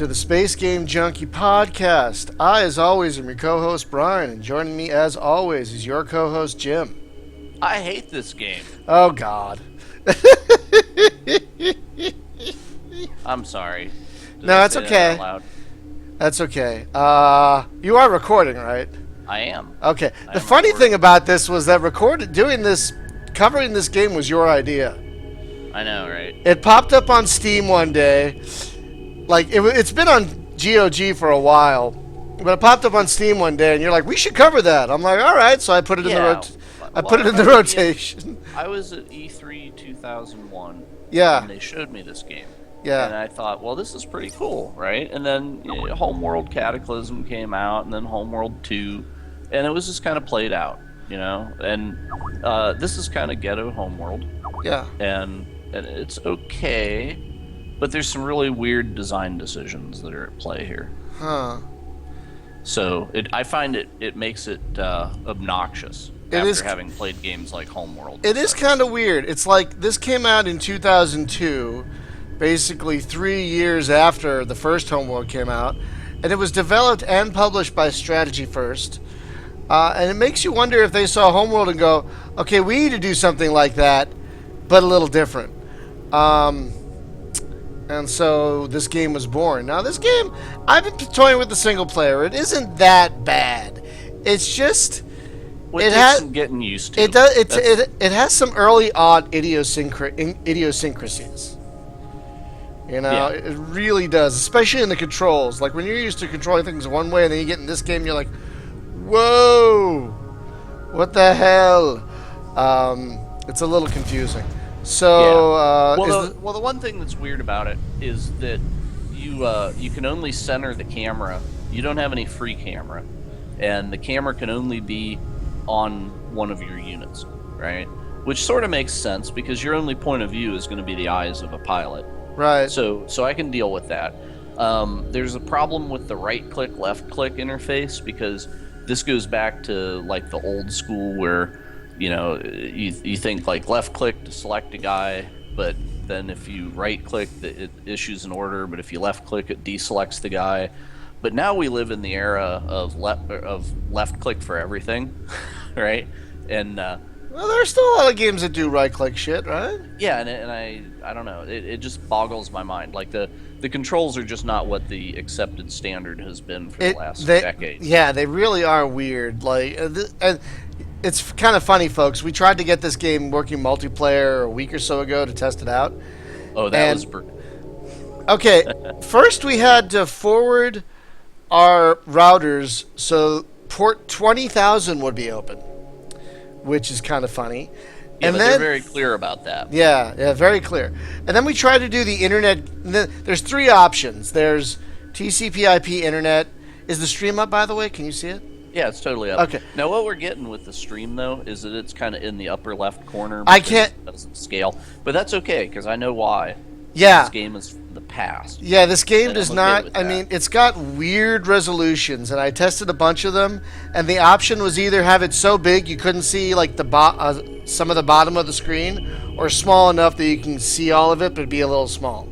to the Space Game Junkie podcast. I, as always, am your co-host Brian, and joining me, as always, is your co-host Jim. I hate this game. Oh God. I'm sorry. Did No, I it's say that okay. out loud? That's okay. You are recording, right? I am. Okay. I The am funny recording. thing about this was that covering this game was your idea. I know, right? It popped up on Steam one day. Like it's been on GOG for a while, but it popped up on Steam one day, and you're like, "We should cover that." I'm like, "All right," so I put it in the rotation. I was at E3 2001. Yeah. And they showed me this game. Yeah. And I thought, well, this is pretty cool, right? And then Homeworld Cataclysm came out, and then Homeworld 2, and it was just kind of played out, And this is kind of ghetto Homeworld. Yeah. And it's okay, but there's some really weird design decisions that are at play here. Huh. So I find it makes it obnoxious after having played games like Homeworld. It is kind of weird. It's like this came out in 2002, basically 3 years after the first Homeworld came out, and it was developed and published by Strategy First. And it makes you wonder if they saw Homeworld and go, okay, we need to do something like that, but a little different. And so this game was born. Now this game, I've been toying with the single player. It isn't that bad. It's just it has some getting used to. It does. It has some early odd idiosyncrasies. Yeah. It really does, especially in the controls. Like when you're used to controlling things one way, and then you get in this game, you're like, "Whoa, what the hell?" It's a little confusing. So, the one thing that's weird about it is that you can only center the camera. You don't have any free camera, and the camera can only be on one of your units, right? Which sort of makes sense because your only point of view is going to be the eyes of a pilot. Right. So I can deal with that. There's a problem with the right-click, left-click interface because this goes back to like the old school where you think like left-click to select a guy, but then if you right-click, it issues an order. But if you left-click, it deselects the guy. But now we live in the era of left-click for everything, right? And well, there's still a lot of games that do right-click shit, right? yeah, and I don't know. It just boggles my mind. Like the controls are just not what the accepted standard has been for the last decade. Yeah, they really are weird. Like, and it's kind of funny, folks. We tried to get this game working multiplayer a week or so ago to test it out. Oh, that was okay. First, we had to forward our routers so port 20,000 would be open, which is kind of funny. Yeah, and but then, they're very clear about that. Yeah, very clear. And then we tried to do the internet. There's three options. There's TCP/IP internet. Is the stream up, by the way? Can you see it? Yeah, it's totally up. Okay. Now, what we're getting with the stream, though, is that it's kind of in the upper left corner. I can't. It doesn't scale. But that's okay, because I know why. Yeah. This game is from the past. Yeah, this game And does I'm okay not. with I that. mean, it's got weird resolutions, and I tested a bunch of them. And the option was either have it so big you couldn't see like some of the bottom of the screen, or small enough that you can see all of it, but be a little small.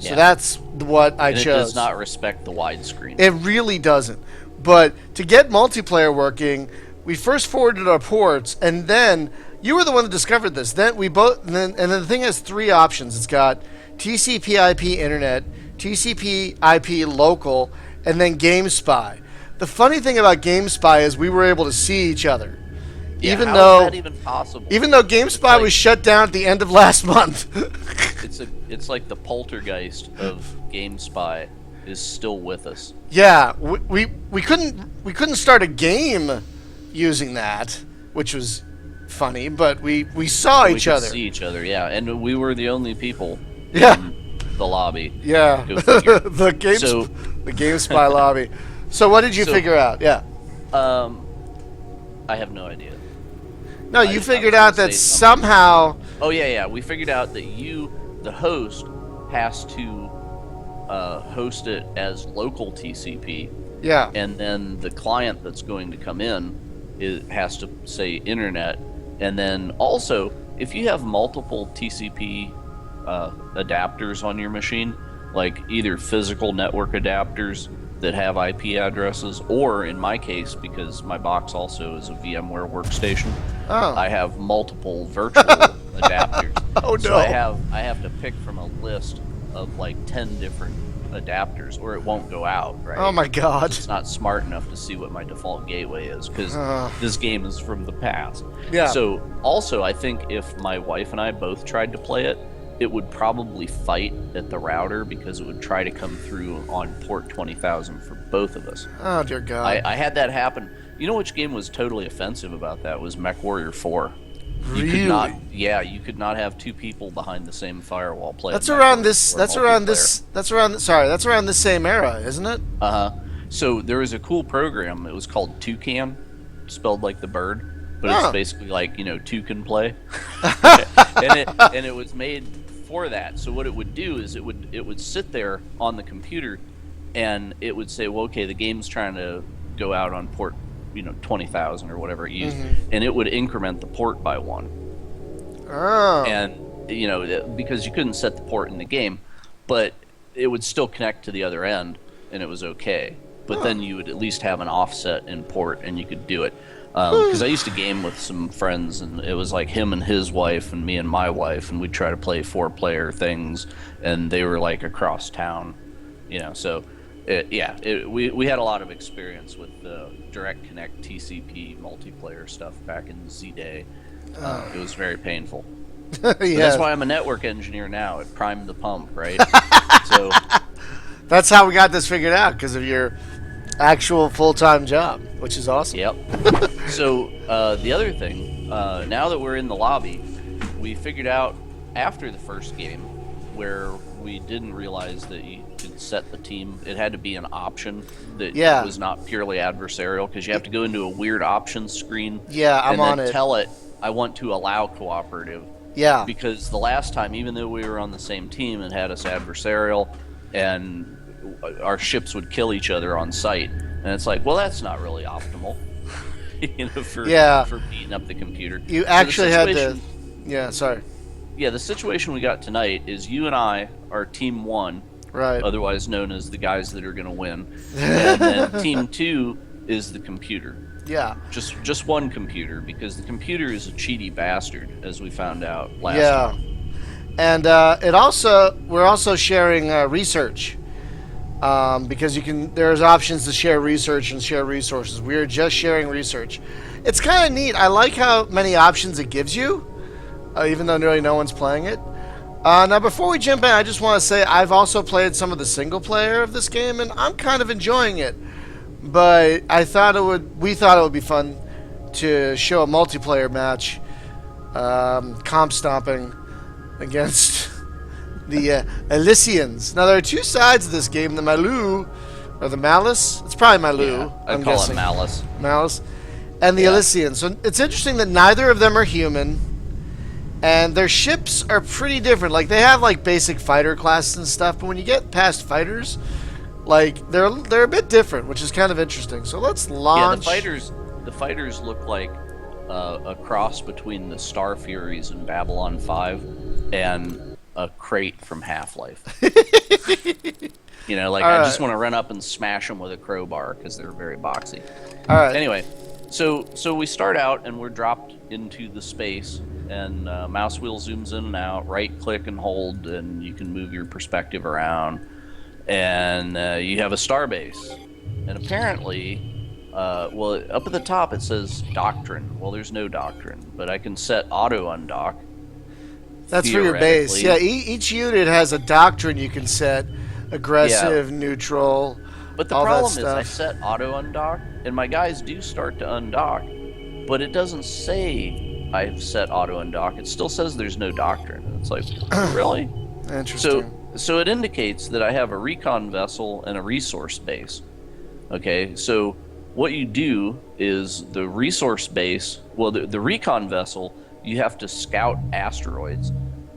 So Yeah. that's what I And chose. it does not respect the widescreen. It really doesn't. But to get multiplayer working, we first forwarded our ports, and then you were the one that discovered this. Then and then the thing has three options. It's got TCP/IP internet, TCP/IP local, and then GameSpy. The funny thing about GameSpy is we were able to see each other, Yeah, even how though is that even possible? even though GameSpy was shut down at the end of last month. It's like the poltergeist of GameSpy is still with us. Yeah, we couldn't start a game using that, which was funny, but we saw We each could other. see each other, yeah, and we were the only people Yeah. in the lobby. Yeah, Go figure. the GameSpy lobby. So what did you So- figure out? Yeah. I have no idea. No, I you was figured gonna out that say something. somehow. Oh yeah, we figured out that you, the host, has to host it as local TCP, Yeah. and then the client that's going to come in has to say internet, and then also if you have multiple TCP adapters on your machine, like either physical network adapters that have IP addresses, or in my case, because my box also is a VMware workstation, Oh. I have multiple virtual adapters. Oh, So no. I have to pick from a list of like 10 different adapters, or it won't go out, right? Oh, my God. It's not smart enough to see what my default gateway is, because this game is from the past. Yeah. So also, I think if my wife and I both tried to play it, it would probably fight at the router because it would try to come through on port 20,000 for both of us. Oh, dear God. I had that happen. You know which game was totally offensive about that? Was MechWarrior 4. Really? You could not have two people behind the same firewall playing. That's around this same era, isn't it? So there was a cool program. It was called Toucan, spelled like the bird, but it's basically like, Toucan play. and it was made for that. So what it would do is it would sit there on the computer, and it would say, well, okay, the game's trying to go out on port 20,000 or whatever it used, and it would increment the port by one. Oh. And because you couldn't set the port in the game, but it would still connect to the other end, and it was okay. But then you would at least have an offset in port, and you could do it. Because I used to game with some friends, and it was like him and his wife and me and my wife, and we'd try to play 4-player things, and they were like across town, so we had a lot of experience with direct connect TCP multiplayer stuff back in Z-Day. It was very painful. But that's why I'm a network engineer now. It primed the pump, right? So that's how we got this figured out, because of your actual full-time job, which is awesome. Yep. So the other thing, now that we're in the lobby, we figured out after the first game, where we didn't realize that you could set the team. It had to be an option that was not purely adversarial, because you have to go into a weird options screen. Yeah, I'm on it. And then tell it, I want to allow cooperative. Yeah. Because the last time, even though we were on the same team, it had us adversarial, and our ships would kill each other on sight. And it's like, well, that's not really optimal. For beating up the computer. You actually had to. Yeah, sorry. Yeah, the situation we got tonight is you and I are Team 1, right? Otherwise known as the guys that are going to win, and then Team 2 is the computer. Yeah. Just one computer, because the computer is a cheaty bastard, as we found out last week. And we're also sharing research, because there's options to share research and share resources. We are just sharing research. It's kind of neat. I like how many options it gives you. Even though really no one's playing it. Now, before we jump in, I just want to say I've also played some of the single player of this game, and I'm kind of enjoying it. But we thought it would be fun to show a multiplayer match, comp stomping against the Elysians. Now, there are two sides of this game: the Malu, or the Malice. It's probably Malu. Yeah, I'm call guessing. it Malice. Malice, and the Elysians. So it's interesting that neither of them are human. And their ships are pretty different. Like, they have like basic fighter classes and stuff, but when you get past fighters, like they're a bit different, which is kind of interesting. So let's launch. Yeah, the fighters look like a cross between the Star Furies in Babylon 5 and a crate from Half-Life. I just want to run up and smash them with a crowbar because they're very boxy. All right. Anyway, so we start out and we're dropped into the space. And mouse wheel zooms in and out, right click and hold, and you can move your perspective around. And you have a starbase. And apparently, up at the top it says doctrine. Well, there's no doctrine, but I can set auto undock. That's for your base. Yeah, each unit has a doctrine you can set: aggressive, neutral. But the problem is I set auto undock, and my guys do start to undock, but it doesn't say I've set auto undock. It still says there's no doctrine. It's like, really? Interesting. So it indicates that I have a recon vessel and a resource base. Okay, so what you do is the resource base, the recon vessel, you have to scout asteroids.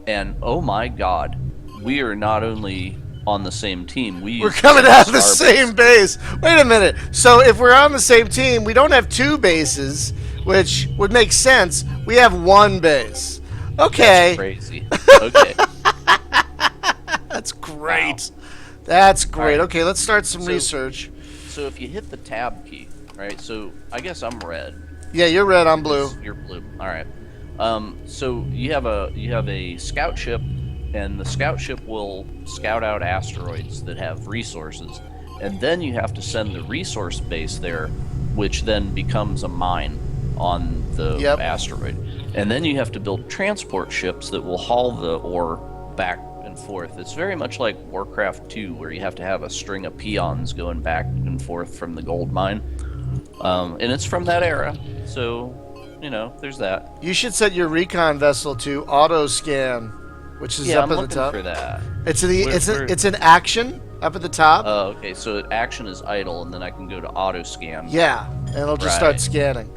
And oh my god, we are not only on the same team. We're coming out of the same base. Wait a minute. So if we're on the same team, we don't have two bases, which would make sense. We have one base. Okay. That's crazy. Okay. That's great. That's great. right. Okay, let's start some So research. so if you hit the tab key, right? So I guess I'm red. Yeah, you're red. I'm blue. You're blue. All right. So you have a scout ship, and the scout ship will scout out asteroids that have resources, and then you have to send the resource base there, which then becomes a mine on the Yep. asteroid, and then you have to build transport ships that will haul the ore back and forth. It's very much like Warcraft 2, where you have to have a string of peons going back and forth from the gold mine. And it's from that era, so there's that. You should set your recon vessel to auto scan, which is Yeah, up I'm at the looking top. for that. It's an action up at the top. Oh, okay. So action is idle, and then I can go to auto scan. Yeah, and it'll just Right. start scanning.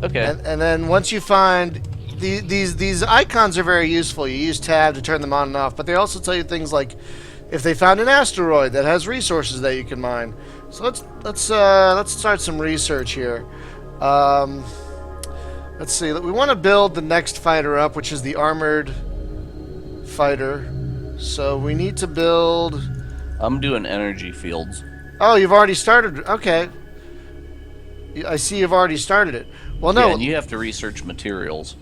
Okay. And then once you find these icons are very useful. You use tab to turn them on and off, but they also tell you things like if they found an asteroid that has resources that you can mine. So let's start some research here. Let's see. We want to build the next fighter up, which is the armored fighter. So we need to build. I'm doing energy fields. Oh, you've already started. Okay. I see you've already started it. Well, no. Yeah, and you have to research materials,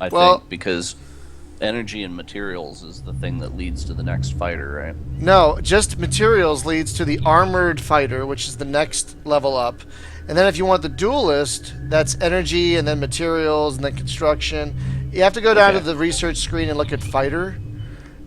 I Well- think, because energy and materials is the thing that leads to the next fighter, right? No, just materials leads to the armored fighter, which is the next level up. And then if you want the duelist, that's energy and then materials and then construction. You have to go down Okay. to the research screen and look at fighter.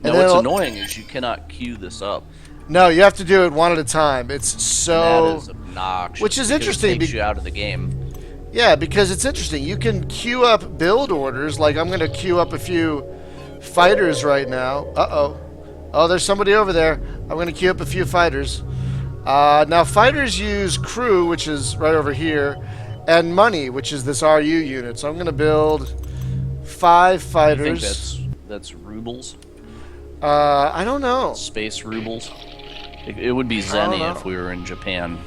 Now, then what's it'll- annoying is you cannot queue this up. No, you have to do it one at a time. It's That so is obnoxious. which is because interesting It takes be- you out of the game. yeah, because it's interesting. You can queue up build orders. Like I'm going to queue up a few fighters right now. Oh, there's somebody over there. I'm going to queue up a few fighters. Now fighters use crew, which is right over here, and money, which is this RU unit. So I'm going to build 5 I think fighters. that's rubles, I don't know. space rubles. It would be don't zenny know. if we were in Japan.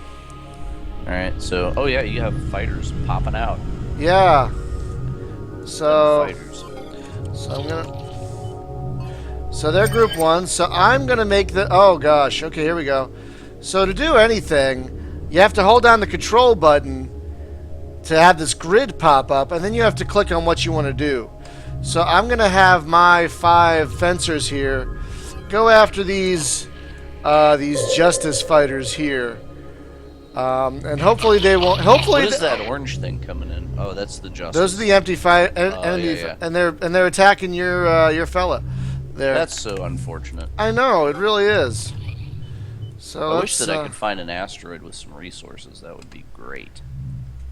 All right, so yeah, you have fighters popping out. Yeah. So Fighters. I'm gonna. So they're group 1. So I'm gonna make the. Oh gosh. Okay, here we go. So to do anything, you have to hold down the control button to have this grid pop up, and then you have to click on what you want to do. So I'm gonna have my 5 fencers here go after these justice fighters here, and hopefully they won't. Hopefully, What is that orange thing coming in? Oh, that's the justice. those are the empty fight Oh, enemy, yeah. and they're attacking your fella. There. That's so unfortunate. I know it really is. So I wish let's, that I could find an asteroid with some resources. That would be great.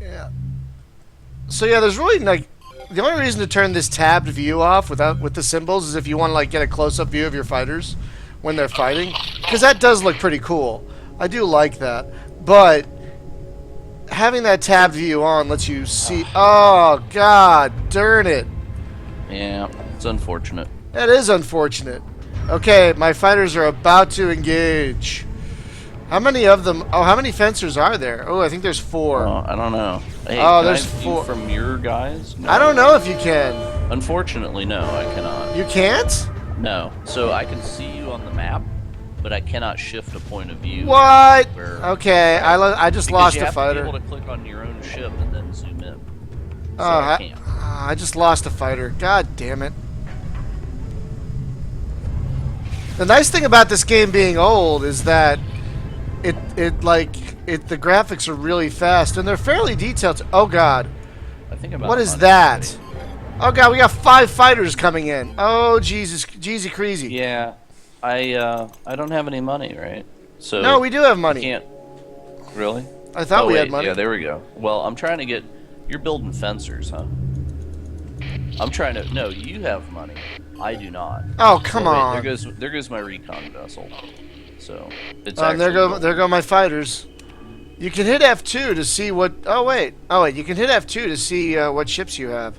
Yeah. So yeah, there's really like the only reason to turn this tabbed view off with the symbols is if you want to like get a close-up view of your fighters when they're fighting, because that does look pretty cool. I do like that, but having that tabbed view on lets you see. Oh God, darn it! Yeah, it's unfortunate. That is unfortunate. Okay, my fighters are about to engage. How many of them? Oh, how many fencers are there? Oh, I think there's 4. Oh, I don't know. Hey, Oh, can there's I view 4. from your guys? No. I don't know if you can. Unfortunately, no, I cannot. You can't? No. So I can see you on the map, but I cannot shift a point of view. What? Where- Okay, I just Because lost you a have fighter. to be able to click on your own ship and then zoom in. So Oh, I can't. I just lost a fighter. God damn it. The nice thing about this game being old is that the graphics are really fast and they're fairly detailed. Oh God. I think about What is hunting that? somebody. Oh God, we got 5 fighters coming in. Oh Jesus, Jeezy Creasy. Yeah, I don't have any money, right? So No, we do have I money. can't. Really? I thought Oh, we wait, had money. Yeah, there we go. Well, I'm trying to get. You're building fencers, huh? I'm trying to. No, you have money. I do not. Oh come Oh, wait, on. There goes my recon vessel. So it's And there actually there go my fighters. You can hit F2 to see what. Oh wait. You can hit F2 to see what ships you have,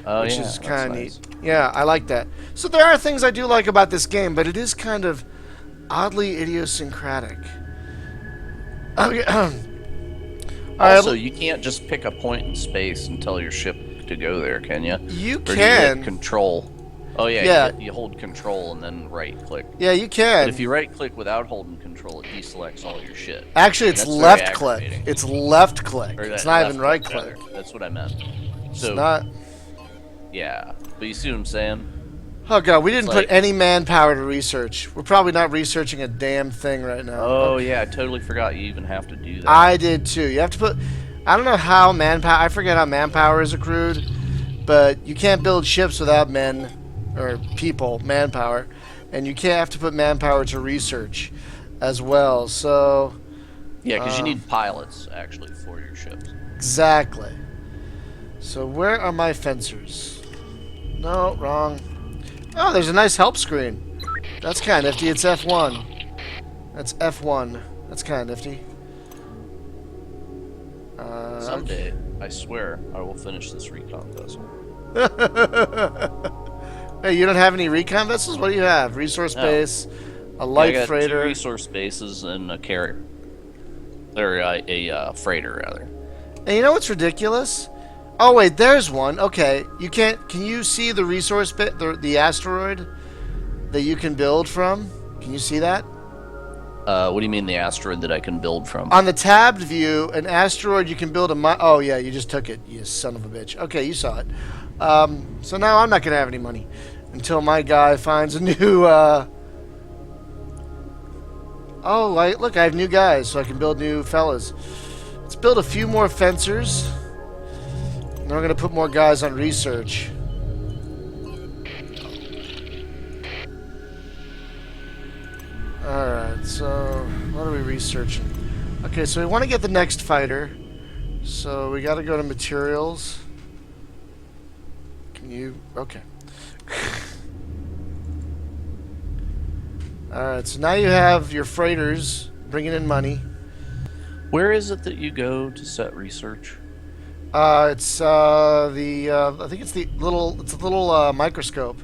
Oh, which yeah, is that's kind of nice. neat. Yeah, I like that. So there are things I do like about this game, but it is kind of oddly idiosyncratic. Okay. All right, Also, you can't just pick a point in space and tell your ship to go there, can you? you Or do you can. hit control? Oh yeah, Yeah. you hold control and then right click. Yeah, you But can. if you right click without holding control, it deselects all your shit. Actually, And it's that's very left click. aggravating. It's left click. Or It's that not even left right click rather. click. That's what I meant. It's So not. yeah, but you see what I'm saying? Oh god, we It's didn't put like, any manpower to research. We're probably not researching a damn thing right now. oh Okay. yeah, I totally forgot you even have to do that. I did too. You have to put. I don't know how manpower. I forget how manpower is accrued, but you can't build ships without men or people manpower, and you can't have to put manpower to research as well. So Yeah, because you need pilots actually for your ships. exactly. So where are my fencers? No, wrong. Oh, there's a nice help screen. That's kind of nifty. It's F1. That's F1. That's kind of nifty. Someday, I swear, I will finish this recon vessel. Hey, you don't have any recon vessels? What do you have? Resource No. base, a I light got freighter. 2 resource bases and a carrier, or a freighter rather. And you know what's ridiculous? Oh wait, there's one. Okay, you can't. Can you see the resource bit, the asteroid that you can build from? Can you see that? What do you mean the asteroid that I can build from? On the tabbed view, an asteroid you can build a. Oh yeah, you just took it. You son of a bitch. Okay, you saw it. So now I'm not gonna have any money until my guy finds a new. Oh, look, I have new guys, so I can build new fellas. Let's build a few more fencers. And then we're gonna put more guys on research. Alright, so what are we researching? Okay, so we want to get the next fighter. So we gotta go to materials. Can you... Okay. Alright, so now you have your freighters bringing in money. Where is it that you go to set research? It's I think it's a little microscope.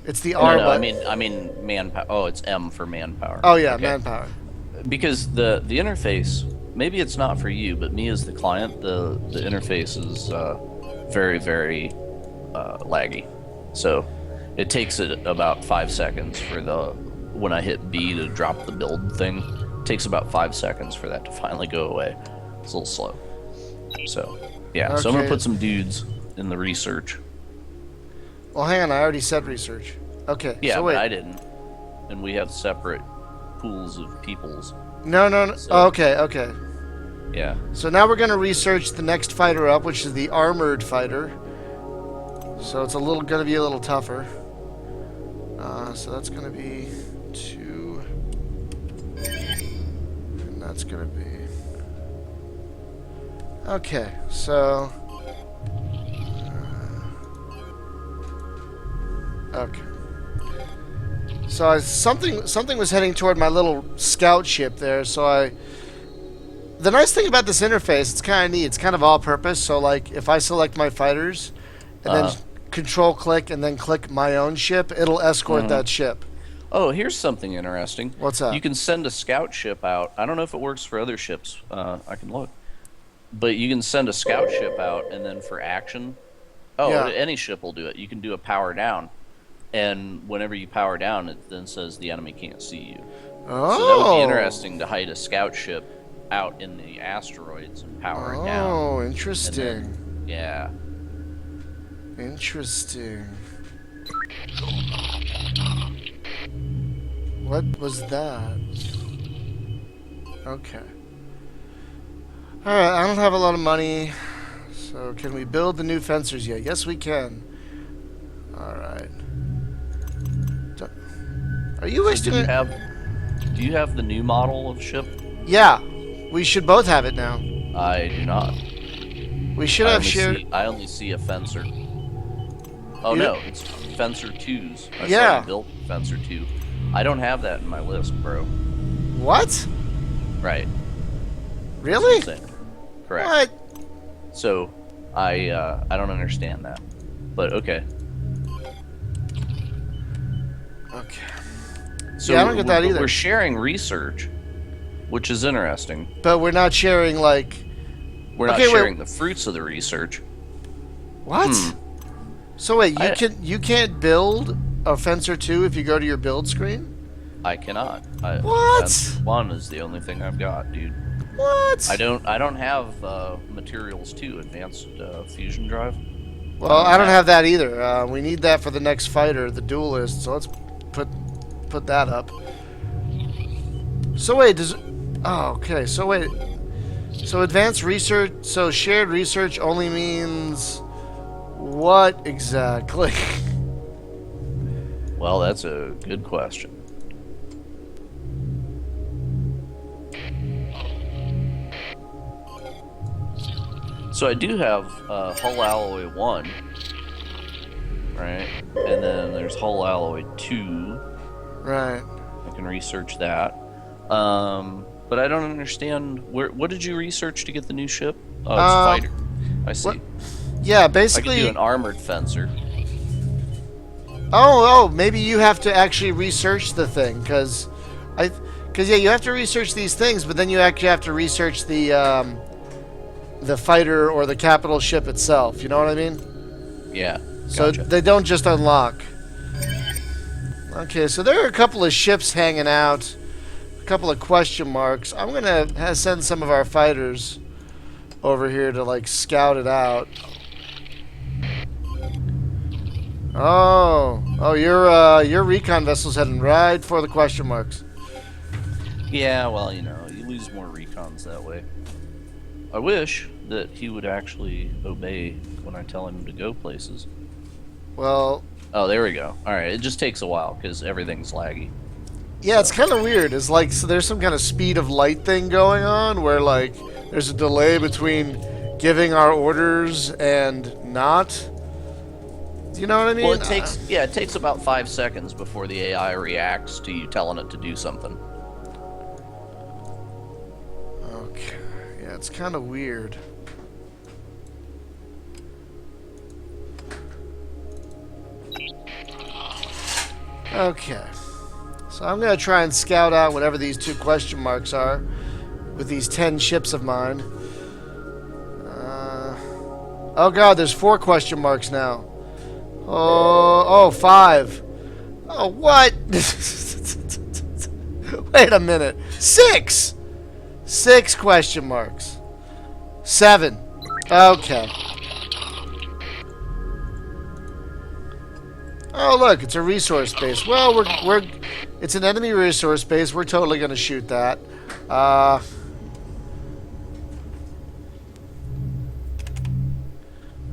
It's the R No, button. I mean manpower. Oh, it's M for manpower. Oh yeah, Okay. manpower. Because the interface, maybe it's not for you, but me as the client, the interface is very very laggy. So it takes it about 5 seconds for when I hit B to drop the build thing. It takes about 5 seconds for that to finally go away. It's a little slow. So yeah, so I'm gonna Okay. put some dudes in the research. Well, hang on, I already said research. Okay. Yeah, so but wait. I didn't. And we have separate pools of peoples. No. So- Oh, okay. Yeah. So now we're gonna research the next fighter up, which is the armored fighter. So it's gonna be a little tougher. So that's gonna be 2, and that's gonna be. Okay, so. Okay. So something was heading toward my little scout ship there. So the nice thing about this interface, it's kind of neat. It's kind of all-purpose. So like, if I select my fighters, and then control click and then click my own ship, it'll escort that ship. Oh, here's something interesting. What's that? You can send a scout ship out. I don't know if it works for other ships. I can look. But you can send a scout ship out, and then for action, Yeah. any ship will do it. You can do a power down, and whenever you power down, it then says the enemy can't see you. Oh. So that would be interesting to hide a scout ship out in the asteroids and power it down. Oh, And interesting. then- yeah. Interesting. What was that? Okay. Alright, I don't have a lot of money. So can we build the new fencers yet? Yes, we can. Alright. Are you So wasting do you it? do you have the new model of ship? Yeah. We should both have it now. I do not. We should have shared. I only see a fencer. Oh You- no, it's Fencer 2s. I Yeah. saw you built Fencer 2. I don't have that in my list, bro. What? Right. Really? Insane. Correct. What? So, I don't understand that. But okay. Okay. So Yeah, I don't get that but either. We're sharing research, which is interesting. But we're not sharing, like. We're not Okay, wait. sharing the fruits of the research. What? Hmm. So wait, I you can't build a fencer 2 if you go to your build screen? I cannot. What? Fencer 1 is the only thing I've got, dude. What? I don't have materials 2 advanced fusion drive. Well, I don't have that either. We need that for the next fighter, the duelist. So let's put that up. So wait, does oh okay. So wait, so advanced research. So shared research only means what exactly? Well, that's a good question. So I do have hull alloy 1, right? And then there's hull alloy 2. Right. I can research that. But I don't understand what did you research to get the new ship? Oh, it's fighter. I see. What? Yeah, I basically. could do an armored fencer. Oh, maybe you have to actually research the thing, because yeah, you have to research these things, but then you actually have to research the fighter or the capital ship itself. You know what I mean? Yeah. So Gotcha. they don't just unlock. Okay, so there are a couple of ships hanging out, a couple of question marks. I'm gonna send some of our fighters over here to like scout it out. Oh, your recon vessel's heading right for the question marks. Yeah, well, you lose more recons that way. I wish that he would actually obey when I tell him to go places. Well, oh, there we go. All right, it just takes a while because everything's laggy. yeah, it's kind of weird. It's like so there's some kind of speed of light thing going on where like there's a delay between giving our orders and not. Do you know what I mean? Well, it takes about 5 seconds before the AI reacts to you telling it to do something. Okay. Yeah, it's kind of weird. Okay. So I'm going to try and scout out whatever these 2 question marks are with these 10 ships of mine. Oh god, there's 4 question marks now. Oh, 5. Oh, what? Wait a minute. 6! 6 question marks. 7. Okay. Oh, look, it's a resource base. Well, it's an enemy resource base. We're totally going to shoot that.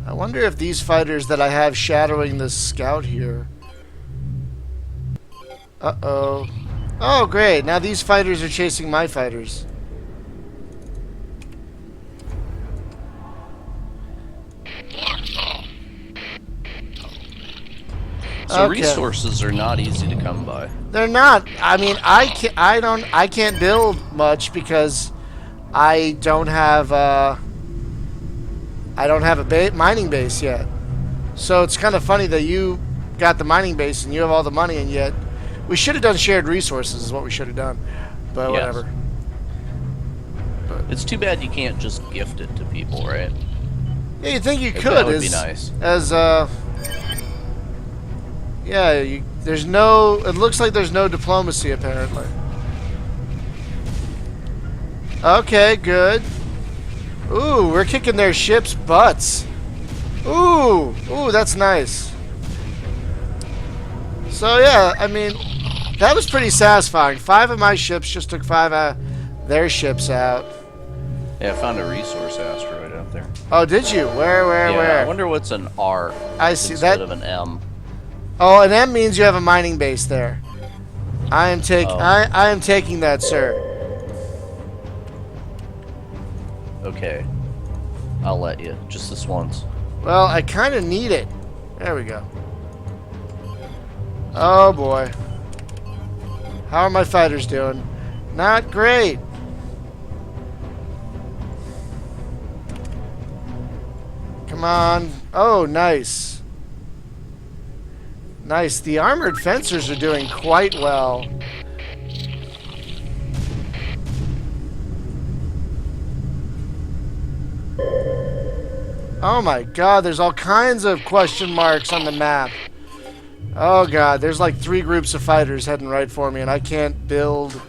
I wonder if these fighters that I have shadowing this scout here. Uh-oh. Oh, great. Now these fighters are chasing my fighters. So Okay. resources are not easy to come by. They're not. I mean, I can't build much because I don't have a mining base yet. So it's kind of funny that you got the mining base and you have all the money, and yet we should have done shared resources is what we should have done. But Yes. whatever. It's too bad you can't just gift it to people, right? Yeah, you think you That could would be nice. Yeah, there's no. It looks like there's no diplomacy apparently. Okay, good. Ooh, we're kicking their ships' butts. Ooh, that's nice. So yeah, I mean, that was pretty satisfying. 5 of my ships just took 5 of their ships out. Yeah, I found a resource asteroid out there. Oh, did you? Where? I Where? wonder what's an R I see instead that. of an M. Oh, an M means you have a mining base there. I am Oh. I am taking that, sir. Okay. I'll let you. Just this once. Well, I kind of need it. There we go. Oh boy. How are my fighters doing? Not great. Come on. Oh, nice. Nice. The armored fencers are doing quite well. Oh my god, there's all kinds of question marks on the map. Oh god, there's like 3 groups of fighters heading right for me, and I can't build.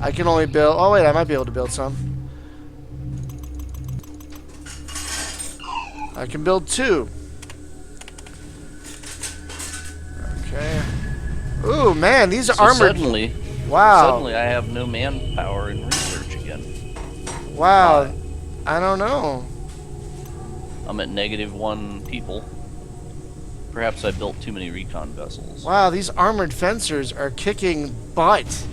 I can only build. Oh wait, I might be able to build some. I can build 2. Okay. Ooh, man, these are So armored. suddenly, Wow. suddenly I have no manpower in research again. Wow. Why? I don't know. I'm at -1 people. Perhaps I built too many recon vessels. Wow, these armored fencers are kicking butt.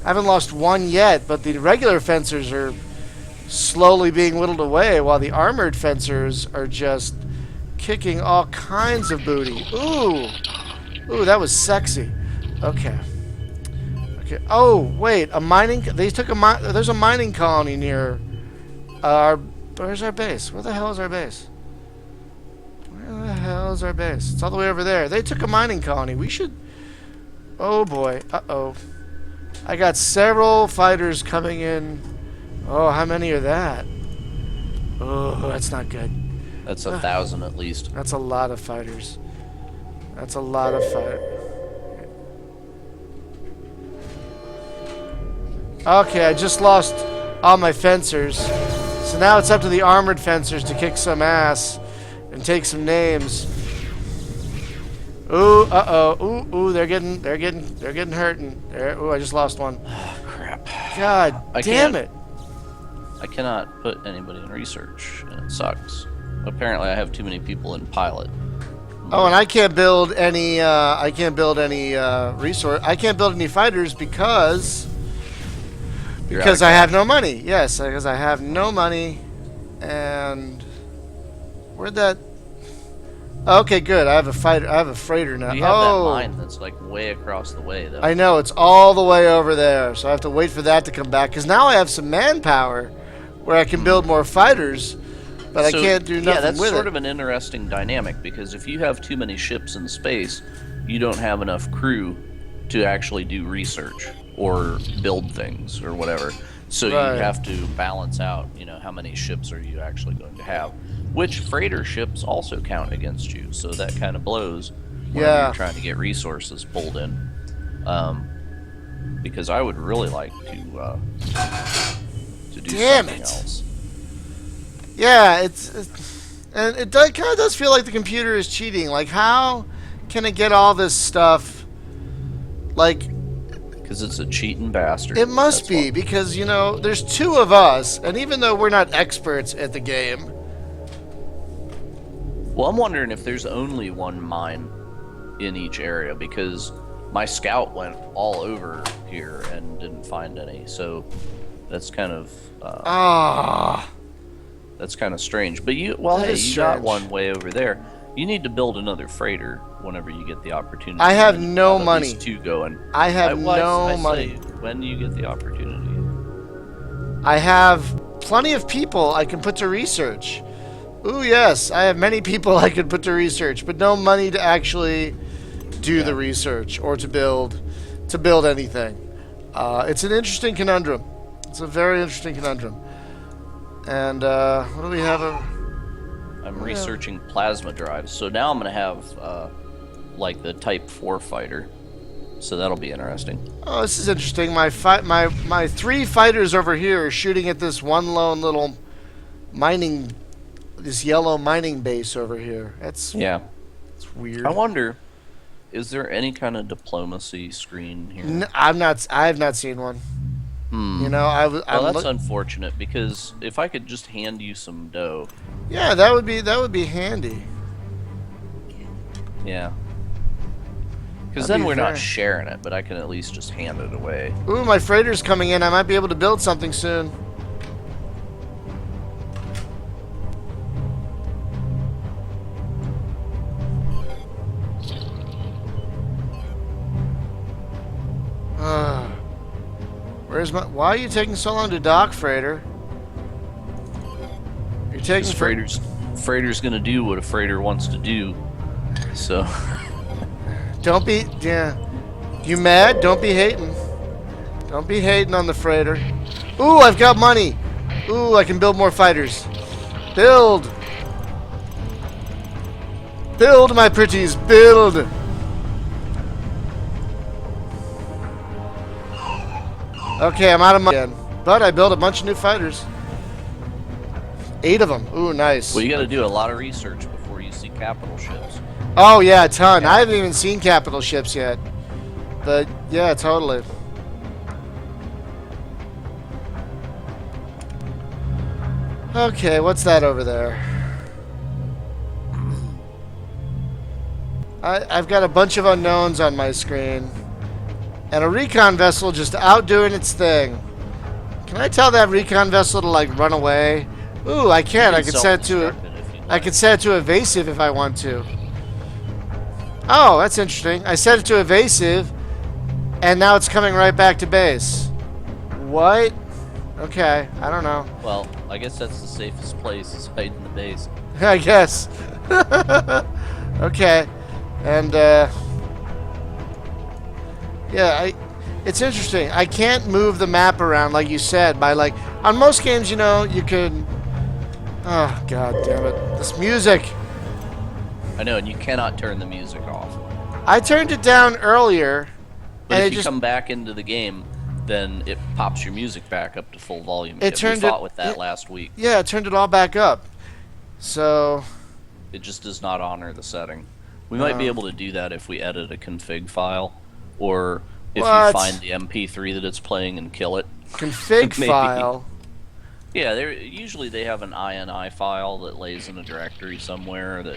I haven't lost one yet, but the regular fencers are slowly being whittled away, while the armored fencers are just kicking all kinds of booty. Ooh. Ooh, that was sexy. Okay. Okay. Oh, wait, a mining. They took a there's a mining colony near our. Where's our base? Where the hell is our base? Where the hell is our base? It's all the way over there. They took a mining colony. We should. Oh boy. Uh-oh. I got several fighters coming in. Oh, how many are that? Oh, that's not good. That's 1,000 at least. That's a lot of fighters. That's a lot of fighters. Okay, I just lost all my fencers. So now it's up to the armored fencers to kick some ass and take some names. Ooh, uh-oh. Ooh, they're getting hurting. Ooh, I just lost one. Oh, crap. God damn it. I cannot put anybody in research, and it sucks. Apparently I have too many people in pilot. Oh, and I can't build any resource. I can't build any fighters because I have no money. Yes, because I have no money. And where'd that? Okay, good. I have a fighter. I have a freighter now. You have that mine that's like way across the way, though. I know, it's all the way over there, so I have to wait for that to come back. Because now I have some manpower, where I can build more fighters, but I can't do nothing with it. Yeah, that's sort of an interesting dynamic, because if you have too many ships in space, you don't have enough crew to actually do research or build things or whatever. So Right. you have to balance out, you know, how many ships are you actually going to have. Which freighter ships also count against you, so that kind of blows when you're trying to get resources pulled in. Because I would really like to do something else. Yeah, and it kind of does feel like the computer is cheating. Like, how can it get all this stuff? Like, because it's a cheating bastard. It must be, because, you know, there's 2 of us, and even though we're not experts at the game. Well, I'm wondering if there's only one mine in each area, because my scout went all over here and didn't find any. So that's kind of that's kind of strange. But you got one way over there. You need to build another freighter whenever you get the opportunity. I have no money. At least 2 going. I have no money. When you get the opportunity. I have plenty of people I can put to research. Ooh, yes, I have many people I could put to research, but no money to actually do the research or to build anything. It's an interesting conundrum. It's a very interesting conundrum. And what do we have? I'm researching plasma drives, so now I'm going to have like the Type 4 fighter. So that'll be interesting. Oh, this is interesting. My 3 fighters over here are shooting at this one lone little this yellow mining base over here. It's weird. I wonder, is there any kind of diplomacy screen here? I have not seen one. You know, well, that's unfortunate, because if I could just hand you some dough. Yeah, that would be handy. Yeah. Because then we're not sharing it, but I can at least just hand it away. Ooh, my freighter's coming in. I might be able to build something soon. Why are you taking so long to dock, freighter? You're taking freighter's gonna do what a freighter wants to do. So don't be You mad? Don't be hating. Don't be hating on the freighter. Ooh, I've got money. Ooh, I can build more fighters. Build. Build, my pretties, build! Okay, I'm out of money again. But I built a bunch of new fighters. 8 of them. Ooh, nice. Well, you got to do a lot of research before you see capital ships. Oh, yeah, a ton. I haven't even seen capital ships yet. But, yeah, totally. Okay, what's that over there? I've got a bunch of unknowns on my screen. And a recon vessel just outdoing its thing. Can I tell that recon vessel to, like, run away? Ooh, I can. I can set it to... I can set it to evasive if I want to. Oh, that's interesting. I set it to evasive, and now it's coming right back to base. What? Okay, I don't know. Well, I guess that's the safest place, is hide in the base. I guess. Okay. And, yeah, it's interesting. I can't move the map around, like you said, by, like... On most games, you know, you could... Oh, god damn it. This music! I know, and you cannot turn the music off. I turned it down earlier, But and if it you just... come back into the game, then it pops your music back up to full volume. It turned we fought it- with that it- last week. Yeah, it turned it all back up. So... It just does not honor the setting. We might be able to do that if we edit a config file, or if What? you find the MP3 that it's playing and kill it. Config Maybe. file. Yeah, usually they have an INI file that lays in a directory somewhere that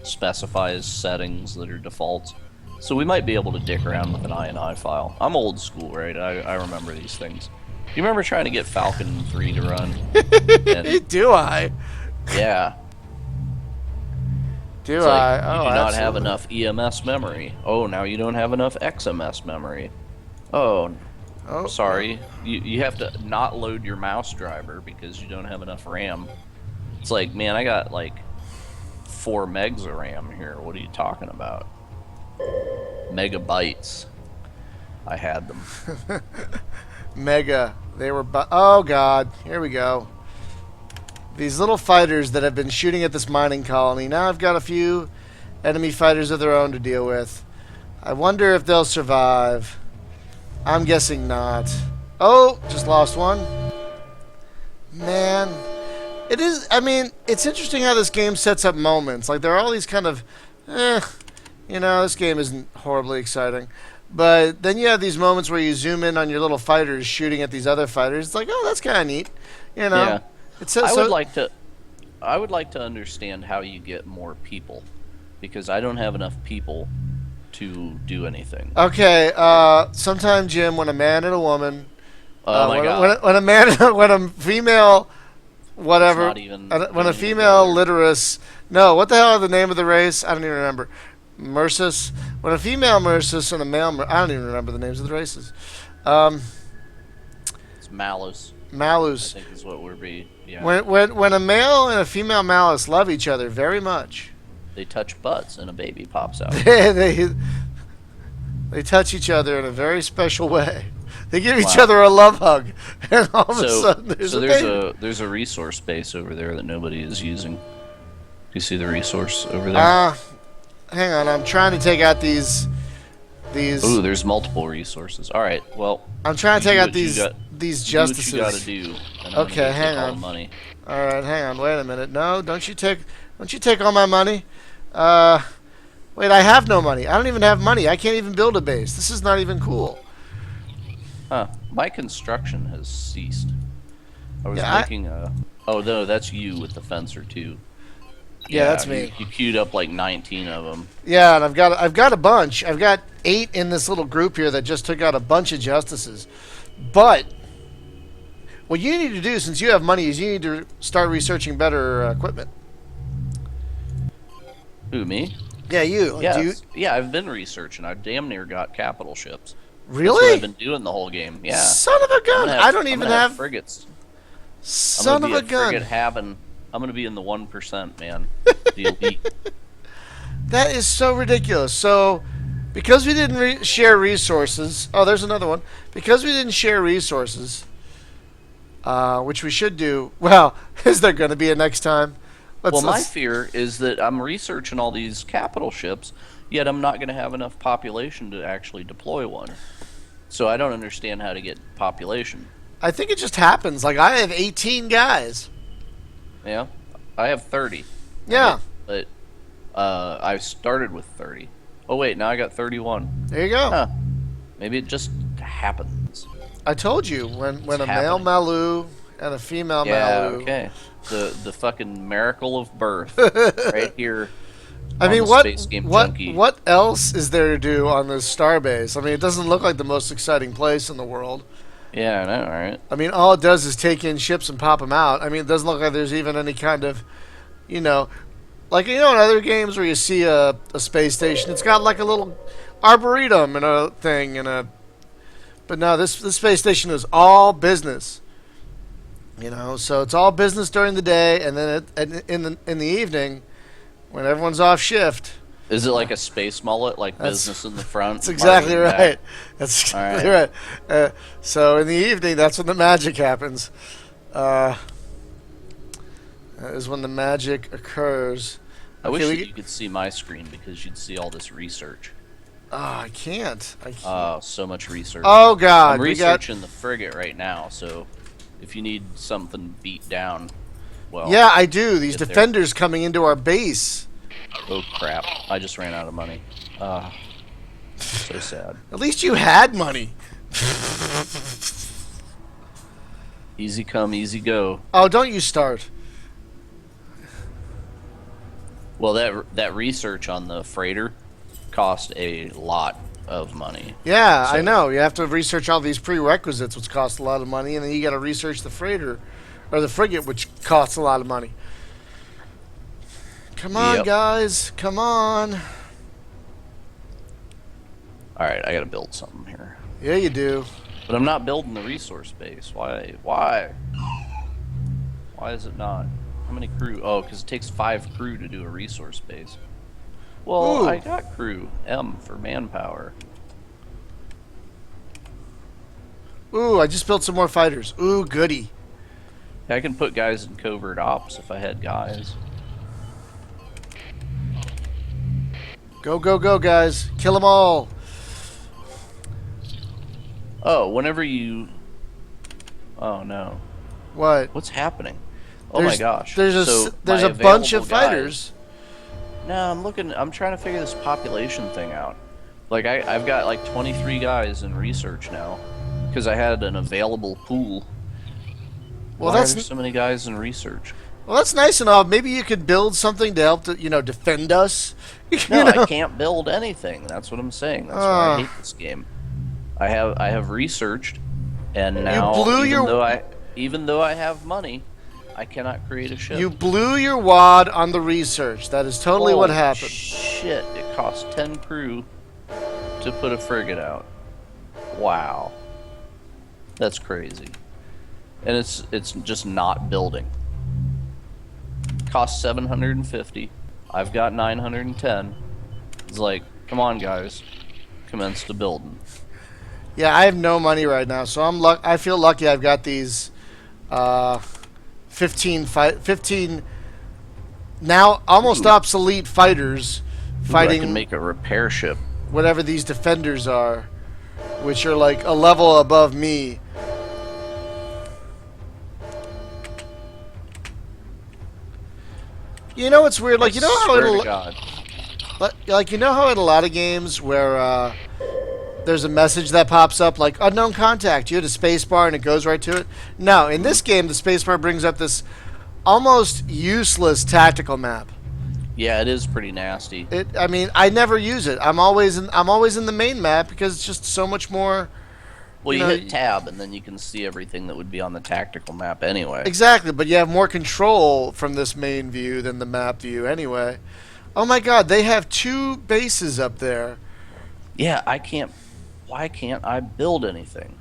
specifies settings that are defaults. So we might be able to dick around with an INI file. I'm old school, right? I remember these things. You remember trying to get Falcon 3 to run? And, Do I? yeah. Do It's like, I? you Oh, do not have absolutely. enough EMS memory. Oh, now you don't have enough XMS memory. Oh, Oh, sorry. You have to not load your mouse driver because you don't have enough RAM. It's like, man, I got like 4 megs of RAM here. What are you talking about? Megabytes. I had them. Mega. They were... Oh, God. Here we go. These little fighters that have been shooting at this mining colony. Now I've got a few enemy fighters of their own to deal with. I wonder if they'll survive. I'm guessing not. Oh, just lost one. Man. It is... I mean, it's interesting how this game sets up moments. Like, there are all these kind of... you know, this game isn't horribly exciting. But then you have these moments where you zoom in on your little fighters shooting at these other fighters. It's like, oh, that's kind of neat. You know? Yeah. It's I would like to understand how you get more people, because I don't have enough people to do anything. Okay, sometime, Jim, when a man and a woman... Oh my god. When a man... When a female... Whatever. It's not even- When a female literus... No, what the hell are the name of the race? I don't even remember. Mercis. When a female Mercis and a male... I don't even remember the names of the races. It's Malus. Malus. I think is what would be. Yeah. When a male and a female Malus love each other very much... They touch butts and a baby pops out. they touch each other in a very special way. They give each Wow. other a love hug, and all of a sudden there's a baby. There's a resource base over there that nobody is using. Do you see the resource over there? Hang on, I'm trying to take out these. Ooh, there's multiple resources. All right, well. I'm trying to take out these justices. justices. Do what you gotta do. And I'm Okay, gonna hang take all on. the money. All right, hang on. Wait a minute. No, don't you take all my money? Wait, I have no money. I don't even have money. I can't even build a base. This is not even cool. Huh? My construction has ceased. I was Yeah, making a. Oh no, that's you with the fencer too. Yeah, that's me. You queued up like 19 of them. Yeah, and I've got a bunch. I've got 8 in this little group here that just took out a bunch of justices. But what you need to do, since you have money, is you need to start researching better equipment. Who, me? Yeah, you. Yeah, Do you yeah. I've been researching. I've damn near got capital ships. That's really? what I've been doing the whole game. Yeah. Son of a gun! I don't even have frigates. son of a gun. I'm gonna be in the 1%, man. The elite. That is so ridiculous. So, because we didn't share resources... Oh, there's another one. Because we didn't share resources, which we should do... Well, is there going to be a next time? Well, my Let's fear is that I'm researching all these capital ships, yet I'm not going to have enough population to actually deploy one. So I don't understand how to get population. I think it just happens. Like I have 18 guys. Yeah, I have 30, right? Yeah, But I started with 30. Oh wait, now I got 31. there you go. Huh? Maybe it just happens. I told you when It's a male happening. Malu and a female Yeah. Malu. Okay. The fucking miracle of birth, right here I on mean, the Space Game what Junkie. what else is there to do on this starbase? I mean, it doesn't look like the most exciting place in the world. Yeah, I know, right? I mean, all it does is take in ships and pop them out. I mean, it doesn't look like there's even any kind of, you know, like in other games where you see a space station, it's got like a little arboretum and a thing and a. But no, this space station is all business. So it's all business during the day, and then in the evening, when everyone's off shift. Is it like a space mullet, like That's- business in the front? That's exactly marketing back? right. That's exactly right. So in the evening, that's when the magic happens. That is when the magic occurs. I wish Okay, that you could see my screen because you'd see all this research. Oh, I can't. So much research. Oh God, I'm we got. researching the frigate right now, so if you need something beat down, well, Yeah, I do. These get there. defenders coming into our base. Oh crap! I just ran out of money. So sad. At least you had money. Easy come, easy go. Oh, don't you start. Well, that research on the freighter cost a lot of money. Yeah, I So- know. You have to research all these prerequisites, which cost a lot of money, and then you got to research the freighter or the frigate, which costs a lot of money. Come on, Yep. guys. Come on. All right, I got to build something here, Yeah, you do. but I'm not building the resource base. Why? Why? Why is it not? How many crew? Oh, because it takes 5 crew to do a resource base. Well, Ooh. I got crew. M for manpower. Ooh, I just built some more fighters. Ooh, goody. I can put guys in covert ops if I had guys. Go, go, go, guys. Kill them all. Oh, whenever you... Oh, no. What? What's happening? Oh my gosh. There's So there's my a bunch of available guys- fighters. No, I'm trying to figure this population thing out. Like, I've got like 23 guys in research now. Because I had an available pool. Well, Why that's are there so many guys in research? well, that's nice and all. Maybe you could build something to help defend us. No, I can't build anything. That's what I'm saying. That's why I hate this game. I have researched, and now blew your- even though I have money, I cannot create a ship. You blew your wad on the research. That is totally what Holy happened. Shit! It cost 10 crew to put a frigate out. Wow, that's crazy. And it's just not building. Cost 750. I've got 910. It's like, come on, guys, commence to building. Yeah, I have no money right now, so I feel lucky. I've got these 15 now almost Ooh. obsolete fighters I fighting can make a repair ship. whatever these defenders are, which are like a level above me. You know what's weird? Like you know how Swear to it'll God. like you know how in a lot of games where there's a message that pops up like unknown contact, you hit a space bar and it goes right to it. No, in this game the space bar brings up this almost useless tactical map. Yeah, it is pretty nasty. I mean, I never use it. I'm always in the main map because it's just so much more. Well, you know, hit tab and then you can see everything that would be on the tactical map anyway. Exactly, but you have more control from this main view than the map view anyway. Oh my God, they have 2 bases up there. Yeah, I can't. Why can't I build anything?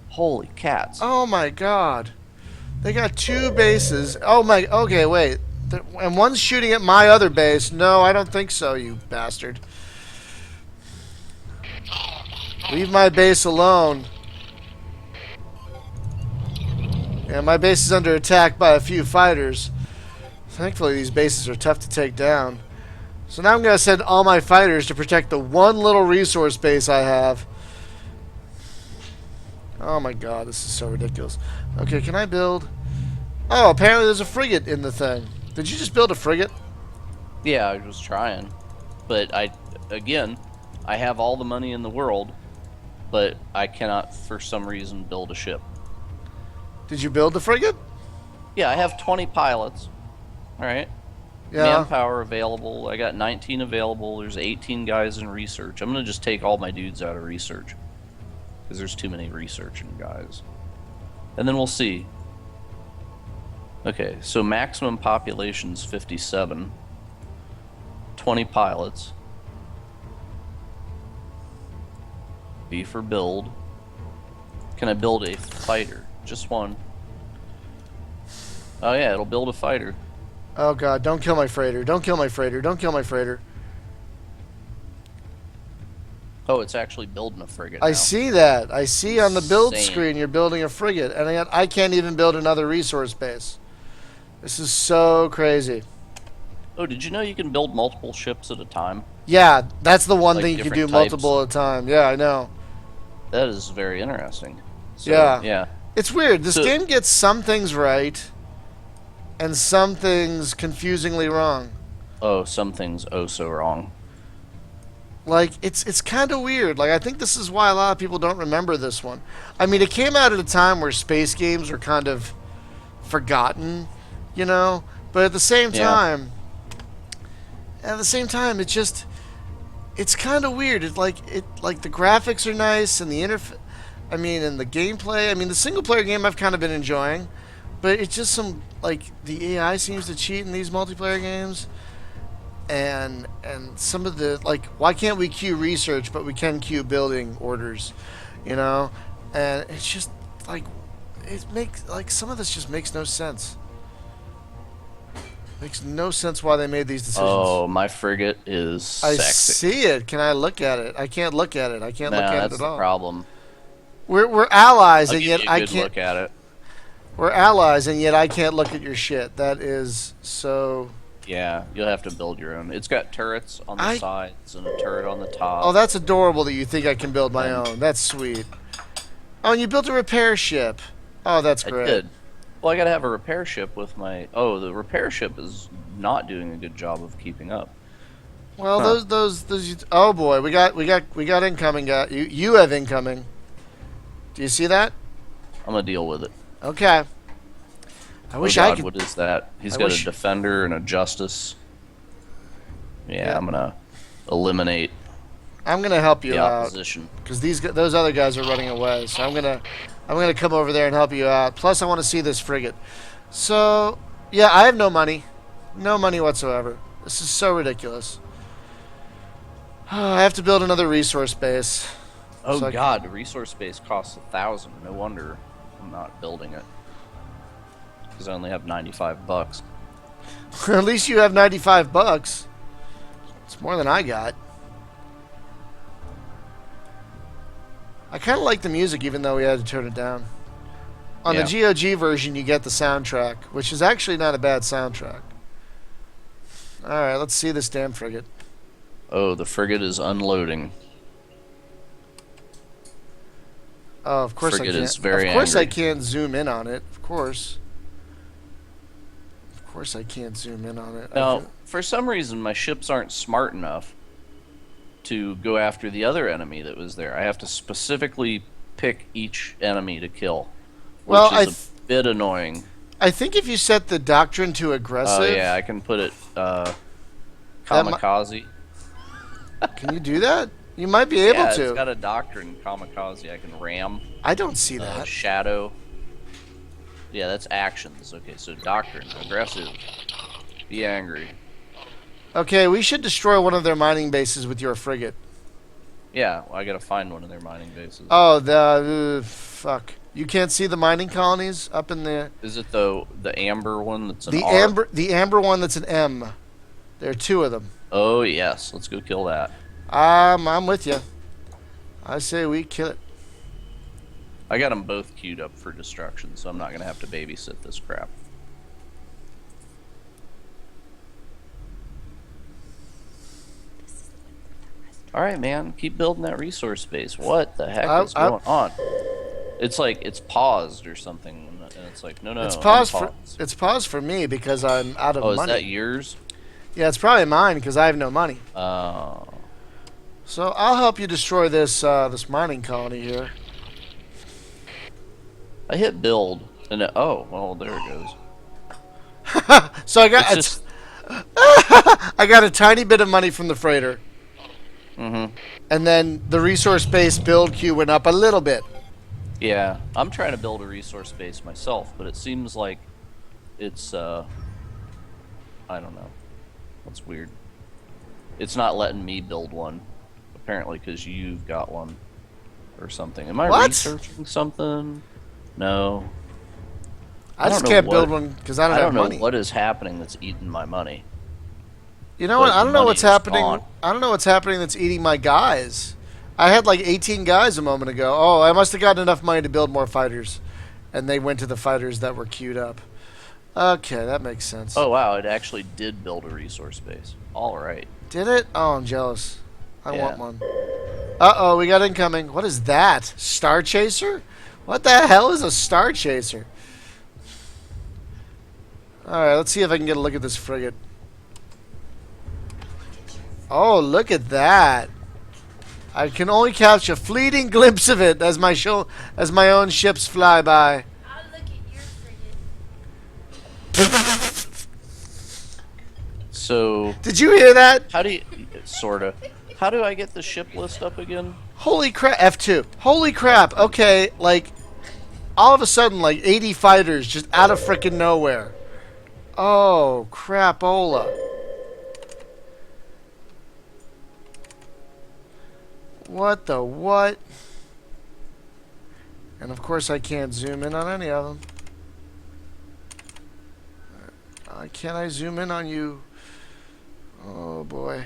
Holy cats! Oh my God, they got 2 bases. Oh my. Okay, wait. And one's shooting at my other base. No, I don't think so, you bastard. Leave my base alone. Yeah, my base is under attack by a few fighters. Thankfully, these bases are tough to take down. So now I'm going to send all my fighters to protect the one little resource base I have. Oh my god, this is so ridiculous. Okay, can I build... Oh, apparently there's a frigate in the thing. Did you just build a frigate? Yeah, I was trying. But again, I have all the money in the world, but I cannot, for some reason, build a ship. Did you build the frigate? Yeah, I have 20 pilots. Alright. Yeah. Manpower available. I got 19 available. There's 18 guys in research. I'm going to just take all my dudes out of research. Because there's too many researching guys. And then we'll see. Okay, so maximum population's 57. 20 pilots. B for build. Can I build a fighter? Just one. Oh yeah, it'll build a fighter. Oh god, don't kill my freighter. Don't kill my freighter. Don't kill my freighter. Oh, it's actually building a frigate now. I see that. I see on the build Insane. screen you're building a frigate, and yet I can't even build another resource base. This is so crazy. Oh, did you know you can build multiple ships at a time? Yeah, that's the one Like thing you can do different multiple at a time. Yeah, I know. That is very interesting. So, Yeah. Yeah. It's weird. This So- game gets some things right and some things confusingly wrong. Oh, some things oh so wrong. Like, it's kind of weird. Like, I think this is why a lot of people don't remember this one. I mean, it came out at a time where space games were kind of forgotten, you know? But at the same Yeah. time, it's kind of weird. It's like the graphics are nice and the and the gameplay. I mean, the single player game I've kind of been enjoying, but it's just the AI seems to cheat in these multiplayer games. And some of the, like, why can't we queue research but we can queue building orders, you know? And it's just like some of this just makes no sense. Makes no sense why they made these decisions. Oh, my frigate is I sexy. see it. Can I look at it? I can't look at it. I can't Nah, look at that's it at the all. problem. We're allies, I'll and give yet you a I good can't. look at it. We're allies, and yet I can't look at your shit. That is so. Yeah, you'll have to build your own. It's got turrets on the sides and a turret on the top. Oh, that's adorable that you think I can build my And- own. That's sweet. Oh, and you built a repair ship. Oh, that's great. I did. Well, I gotta have a repair ship with my... Oh, the repair ship is not doing a good job of keeping up. Well, Huh. those. Oh boy, we got incoming. You have incoming. Do you see that? I'm gonna deal with it. Okay. I wish oh God, I could. what is that? He's I got wish- a defender and a justice. Yeah, Yeah. I'm gonna eliminate I'm gonna help you the out opposition. because those other guys are running away. So I'm gonna come over there and help you out. Plus, I want to see this frigate. So yeah, I have no money whatsoever. This is so ridiculous. I have to build another resource base. Oh So I- God, the resource space costs 1,000. No wonder I'm not building it. Because I only have 95 bucks. At least you have 95 bucks. It's more than I got. I kind of like the music, even though we had to turn it down. On the GOG version, you get the soundtrack, which is actually not a bad soundtrack. Alright, let's see this damn frigate. Oh, the frigate is unloading. Oh, of course Frigate I can't. is very of course I angry. can't zoom in on it. Of course. Of course I can't zoom in on it. I Now, can't- for some reason, my ships aren't smart enough to go after the other enemy that was there. I have to specifically pick each enemy to kill, which Well, is a bit annoying. I think if you set the doctrine to aggressive, Oh yeah, I can put it That kamikaze. can you do that? You might be able Yeah, to. it's got a doctrine kamikaze. I can ram. I don't see that. Shadow. Yeah, that's actions. Okay, so doctrine, aggressive, be angry. Okay, we should destroy one of their mining bases with your frigate. Yeah, well, I gotta find one of their mining bases. Oh, fuck. You can't see the mining colonies up in the Is it the amber one that's an R? the amber one that's an M. There are two of them. Oh yes, let's go kill that. I'm with you. I say we kill it. I got them both queued up for destruction, so I'm not gonna have to babysit this crap. All right, man. Keep building that resource base. What the heck I, is I, going on? It's like it's paused or something, and it's like, no, it's no, paused for unpause. it's paused for me because I'm out of Oh, is that money. yours? Yeah, it's probably mine because I have no money. Uh, So I'll help you destroy this mining colony here. I hit build, and oh, well, there it goes. So I got It's just, I got a tiny bit of money from the freighter, mm-hmm. and then the resource base build queue went up a little bit. Yeah, I'm trying to build a resource base myself, but it seems like it's, I don't know. That's weird. It's not letting me build one, apparently, because you've got one or something. Am I What? researching something? No. I just don't know can't what- build one because I don't I have don't know money. what is happening that's eating my money. You know what? But I don't know money what's is happening. gone. I don't know what's happening that's eating my guys. I had like 18 guys a moment ago. Oh, I must have gotten enough money to build more fighters, and they went to the fighters that were queued up. Okay, that makes sense. Oh, wow, it actually did build a resource base. All right. Did it? Oh, I'm jealous. I Yeah. want one. Uh-oh, we got incoming. What is that? Star Chaser? What the hell is a Star Chaser? Alright, let's see if I can get a look at this frigate. Oh, look at that. I can only catch a fleeting glimpse of it as my own ships fly by. I'll look at your frigate. So, Did you hear that? how do you... Sorta. How do I get the ship list up again? Holy crap. F2. Holy crap. Okay, like, all of a sudden, like, 80 fighters just out of frickin' nowhere. Oh, crapola. What the what? And of course I can't zoom in on any of them. Can I zoom in on you? Oh boy.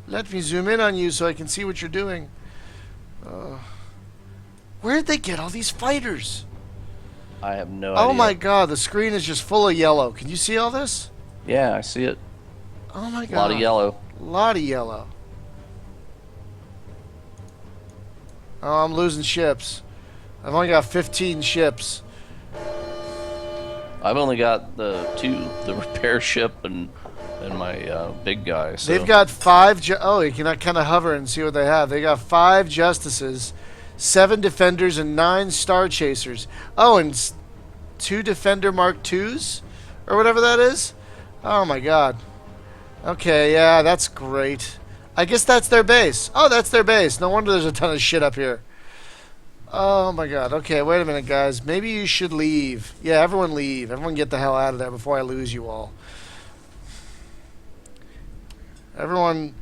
Let me zoom in on you so I can see what you're doing. Where'd they get all these fighters? I have no idea. Oh my god, the screen is just full of yellow. Can you see all this? Yeah, I see it. Oh my god. A lot of yellow. Lot of yellow. Oh, I'm losing ships. I've only got 15 ships. I've only got the repair ship and my big guy. So. They've got 5. Oh, you can kind of hover and see what they have. They got 5 justices, 7 defenders, and 9 star chasers. Oh, and 2 defender Mark IIs, or whatever that is. Oh my god. Okay, yeah, that's great. I guess that's their base. Oh, that's their base. No wonder there's a ton of shit up here. Oh my god. Okay, wait a minute, guys. Maybe you should leave. Yeah, everyone leave. Everyone get the hell out of there before I lose you all. Everyone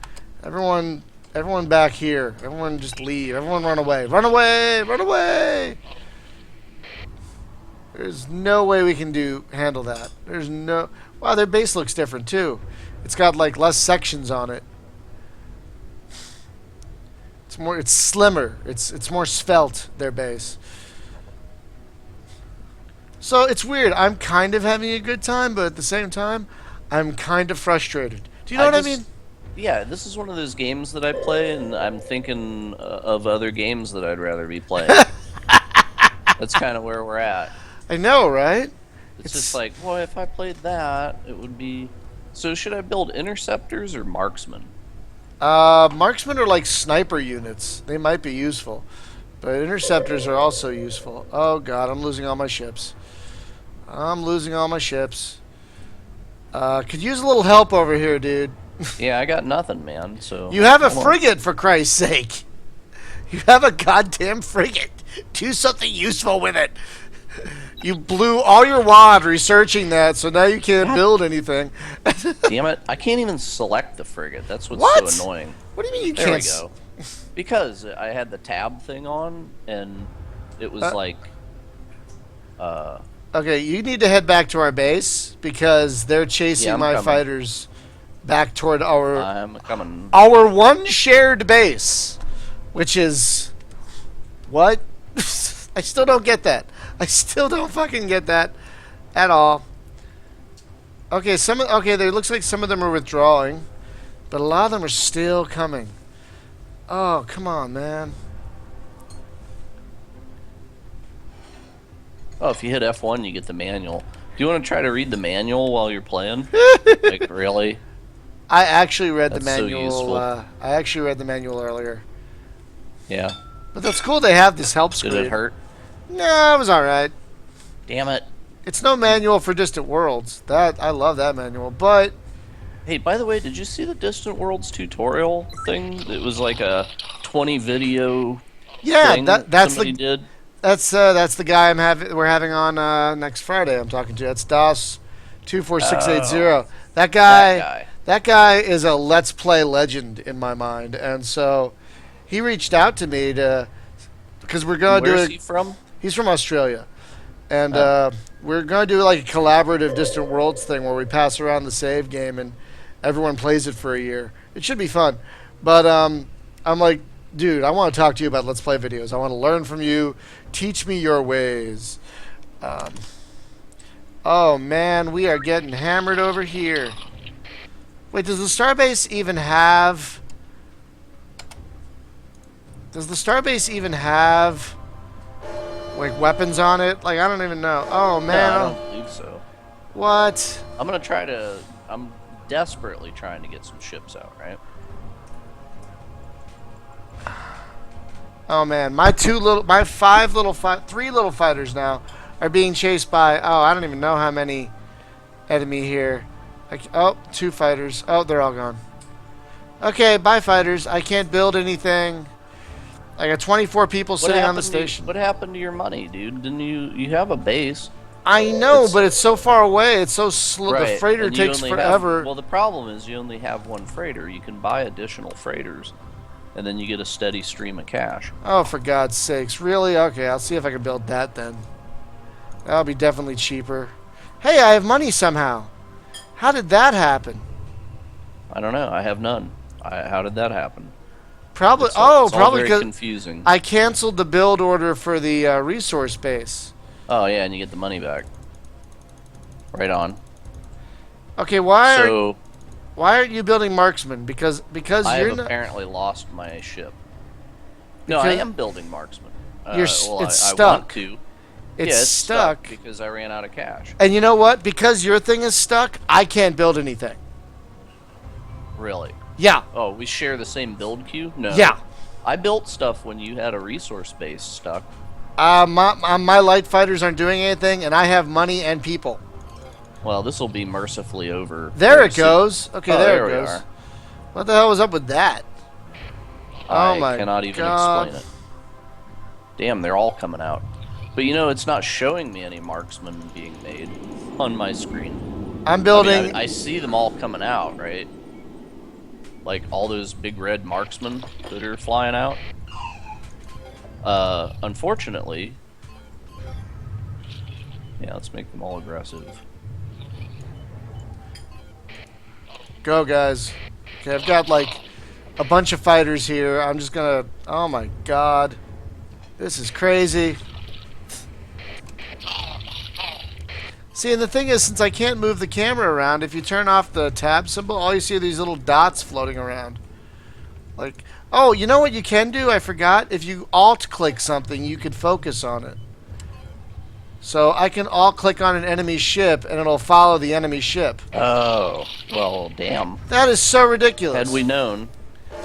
back here. Everyone just leave. Everyone run away. Run away! Run away! There's no way we can handle that. There's no... Wow, their base looks different, too. It's got, like, less sections on it. It's slimmer. It's more svelte, their base. So, it's weird. I'm kind of having a good time, but at the same time, I'm kind of frustrated. Do you know what I mean? Yeah, this is one of those games that I play, and I'm thinking of other games that I'd rather be playing. That's kind of where we're at. I know, right? It's just like, well, if I played that, it would be... So should I build interceptors or marksmen? Marksmen are like sniper units. They might be useful. But interceptors are also useful. Oh god, I'm losing all my ships. I'm losing all my ships. Could use a little help over here, dude. Yeah, I got nothing, man, so... You have a Hold on. frigate, for Christ's sake. You have a goddamn frigate. Do something useful with it. You blew all your wad researching that, so now you can't build anything. Damn it, I can't even select the frigate. That's what's What? so annoying. What do you mean you There we can't? go. Because I had the tab thing on, and it was like... Okay, you need to head back to our base because they're chasing I'm my coming. fighters back toward our I'm coming. one shared base, which is what? I still don't get that. I still don't fucking get that at all. Okay, there looks like some of them are withdrawing. But a lot of them are still coming. Oh, come on, man. Oh, if you hit F1, you get the manual. Do you want to try to read the manual while you're playing? Like, really? I actually read the That's so manual. useful. I actually read the manual earlier. Yeah. But that's cool. They have this help screen. Did it hurt? No, it was all right. Damn it. It's no manual for Distant Worlds. That I love that manual, but Hey, by the way, did you see the Distant Worlds tutorial thing? It was like a 20 video yeah, thing that's somebody the did. that's the guy we're having on next Friday. I'm talking to. That's DOS 24680. That guy. That guy is a Let's Play legend in my mind, and so he reached out to me because we're gonna do it. Where's he from? He's from Australia, and Oh. we're gonna do like a collaborative Distant Worlds thing where we pass around the save game and everyone plays it for a year. It should be fun, but I'm like, dude, I want to talk to you about Let's Play videos. I want to learn from you. Teach me your ways. Oh man, we are getting hammered over here. Wait, does the Starbase even have? Does the Starbase even have like weapons on it? Like I don't even know. Oh No, man, I don't believe so. what? I'm desperately trying to get some ships out, right? Oh man, three little fighters now are being chased by. Oh, I don't even know how many enemy here. Oh, 2 fighters. Oh, they're all gone. Okay, bye fighters. I can't build anything. I got 24 people sitting on the station. What happened to your money, dude? Didn't you have a base? I know, but it's so far away. It's so slow. Right. The freighter and you takes only forever. Well, the problem is you only have one freighter. You can buy additional freighters, and then you get a steady stream of cash. Oh, for God's sakes. Really? Okay, I'll see if I can build that then. That'll be definitely cheaper. Hey, I have money somehow. How did that happen? I don't know. I have none. How did that happen? Probably. It's all Probably very because confusing. I canceled the build order for the resource base. Oh yeah, and you get the money back. Right on. Okay, why So aren't you building marksman? Because I you're have not. apparently lost my ship. No, I Because am building marksman. it's I stuck. want to. It's Yeah, it's stuck. because I ran out of cash. And you know what? Because your thing is stuck, I can't build anything. Really? Yeah. Oh, we share the same build queue? No. Yeah. I built stuff when you had a resource base stuck. My light fighters aren't doing anything, and I have money and people. Well, this will be mercifully over. There very it soon. goes. Okay, Oh, there it we goes. are. What the hell was up with that? Oh I my cannot even God. explain it. Damn, they're all coming out. But you know, it's not showing me any marksmen being made on my screen. I'm building. I mean, I see them all coming out, right? Like all those big red marksmen that are flying out. Unfortunately, yeah, let's make them all aggressive. Go, guys. Okay, I've got like a bunch of fighters here. I'm just gonna. Oh my God, this is crazy. See, and the thing is, since I can't move the camera around, if you turn off the tab symbol, all you see are these little dots floating around. Like, oh, you know what you can do? I forgot. If you alt-click something, you can focus on it. So I can alt-click on an enemy ship, and it'll follow the enemy ship. Oh, well, damn. That is so ridiculous. Had we known.